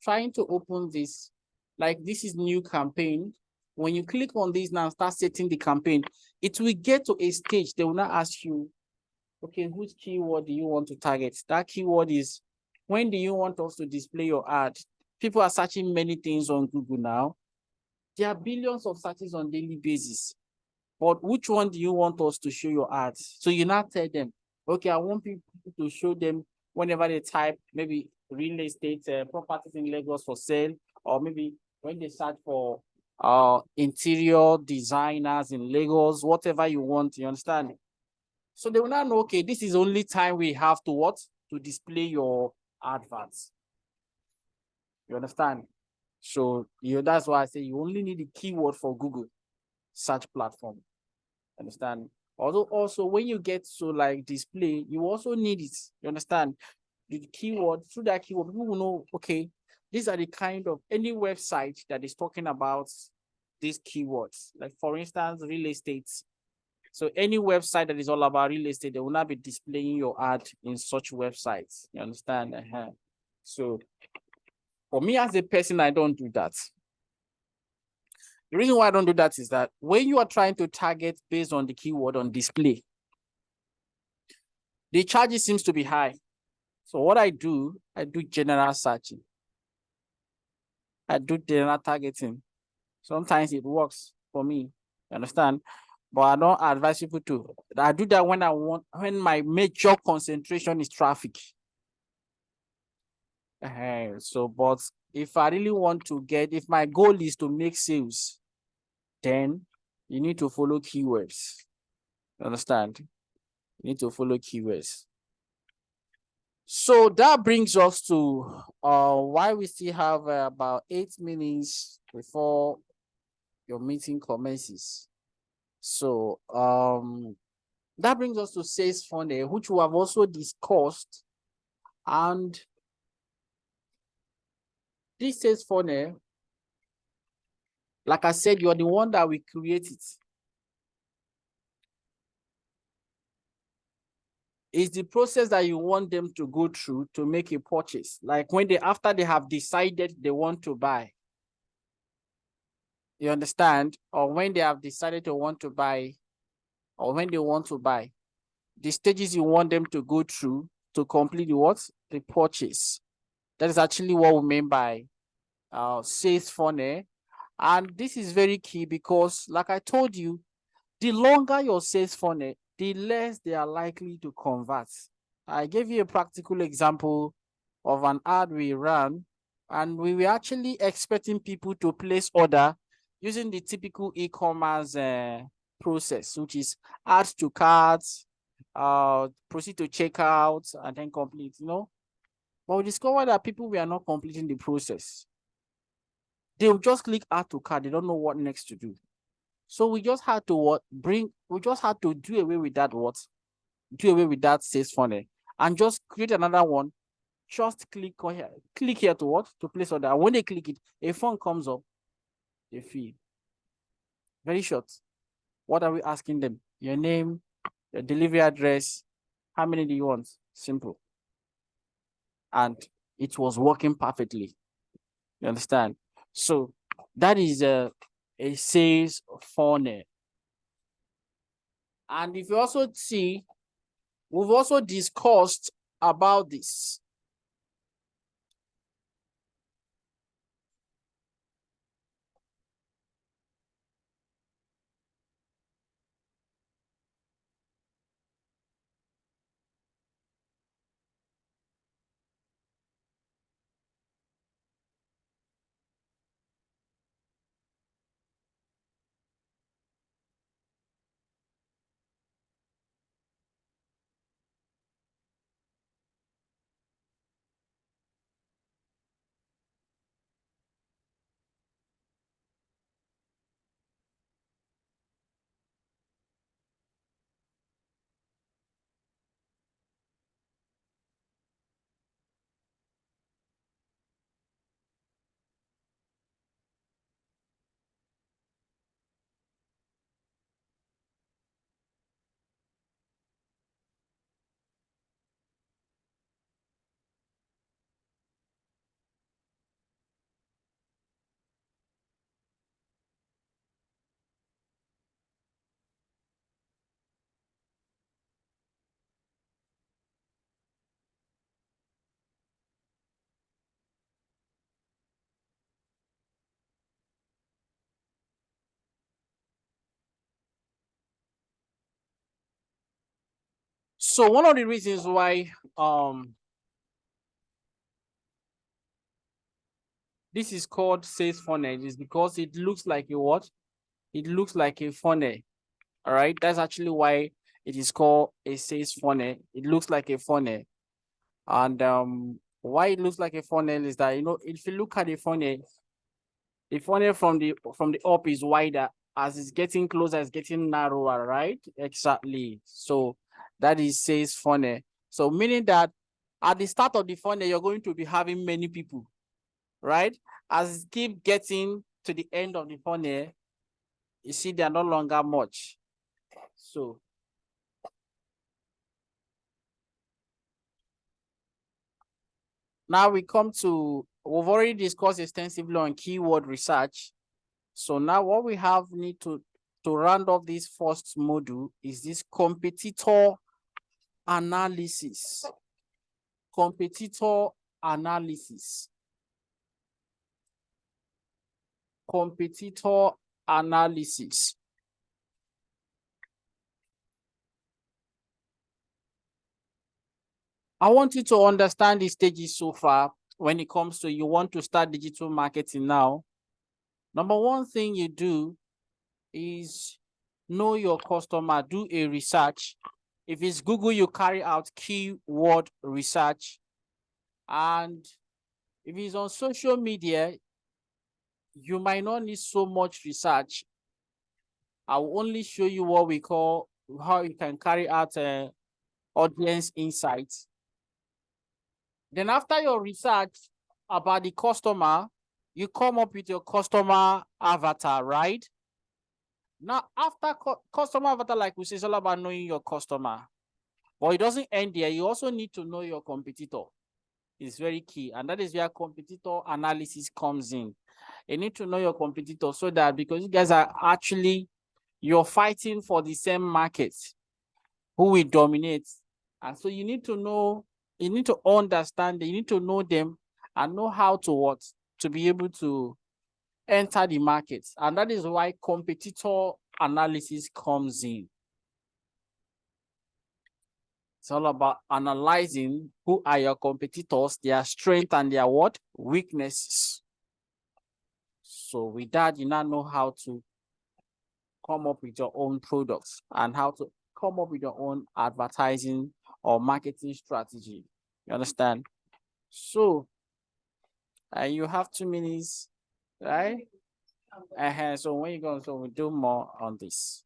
trying to open this, like this is new campaign. When you click on this now, start setting the campaign, it will get to a stage. They will not ask you, okay, which keyword do you want to target? That keyword is, when do you want us to display your ad? People are searching many things on Google now. There are billions of searches on daily basis. But which one do you want us to show your ads? So you now tell them, okay, I want people to show them whenever they type maybe real estate properties in Lagos for sale, or maybe when they search for interior designers in Lagos, whatever you want, you understand? So they will now know, okay, this is only time we have to what? To display your adverts. You understand? So that's why I say you only need the keyword for Google search platform. Understand? Although also when you get to like display, you also need it. You understand? The keyword, through that keyword, people will know, okay, these are the kind of any website that is talking about these keywords. Like for instance, real estate. So any website that is all about real estate, they will not be displaying your ad in such websites. You understand? So for me as a person, I don't do that. The reason why I don't do that is that when you are trying to target based on the keyword on display, the charges seems to be high. So what I do general searching. I do general targeting. Sometimes it works for me, you understand? But I don't advise people to. I do that when my major concentration is traffic. So, but if I really want to if my goal is to make sales, then you need to follow keywords. You understand? You need to follow keywords. So that brings us to why we still have about 8 minutes before your meeting commences. So that brings us to sales funnel, which we have also discussed. And this sales funnel, like I said, you are the one that will create it. It's the process that you want them to go through to make a purchase. Like when after they have decided they want to buy. You understand? Or when they have decided to want to buy, or when they want to buy, the stages you want them to go through to complete the purchase. That is actually what we mean by sales funnel. And this is very key because, like I told you, the longer your sales funnel, the less they are likely to convert. I gave you a practical example of an ad we ran, and we were actually expecting people to place order using the typical e-commerce process, which is add to cart, proceed to checkout, and then complete, But we discovered that people were not completing the process. They will just click add to cart. They don't know what next to do. So we just had to do away with that do away with that sales funnel and just create another one. Just click here to place order. And when they click it, a phone comes up, they fill. Very short. What are we asking them? Your name, your delivery address, how many do you want? Simple. and it was working perfectly. You understand? So that is a sales funnel. And if you also see, we've also discussed about this. So one of the reasons why this is called sales funnel is because it looks like a what? It looks like a funnel. All right. That's actually why it is called a sales funnel. It looks like a funnel. And why it looks like a funnel is that, you know, if you look at the funnel from the up is wider. As it's getting closer, it's getting narrower, right? Exactly. So that is sales funnel. So meaning that at the start of the funnel, you're going to be having many people, right? As it keep getting to the end of the funnel, you see they're no longer much. So now we come to, we've already discussed extensively on keyword research. So now what we have need to round off this first module is this competitor analysis. Competitor analysis. Competitor analysis. I want you to understand the stages so far when it comes to you want to start digital marketing now. Number one thing you do is know your customer, do a research. If it's Google, you carry out keyword research. And if it's on social media, you might not need so much research. I will only show you what we call how you can carry out audience insights. Then after your research about the customer, you come up with your customer avatar, right? Now, after customer avatar, like we say, it's all about knowing your customer. But it doesn't end there. You also need to know your competitor. It's very key. And that is where competitor analysis comes in. You need to know your competitor so that because you guys are actually, you're fighting for the same market, who will dominate. And so you need to know, you need to understand, you need to know them and know how to what, to be able to enter the market. And that is why competitor analysis comes in. It's all about analyzing who are your competitors, their strength and their what? Weaknesses. So with that, you now know how to come up with your own products and how to come up with your own advertising or marketing strategy. You understand? So you have 2 minutes, right? So when you go, so we do more on this.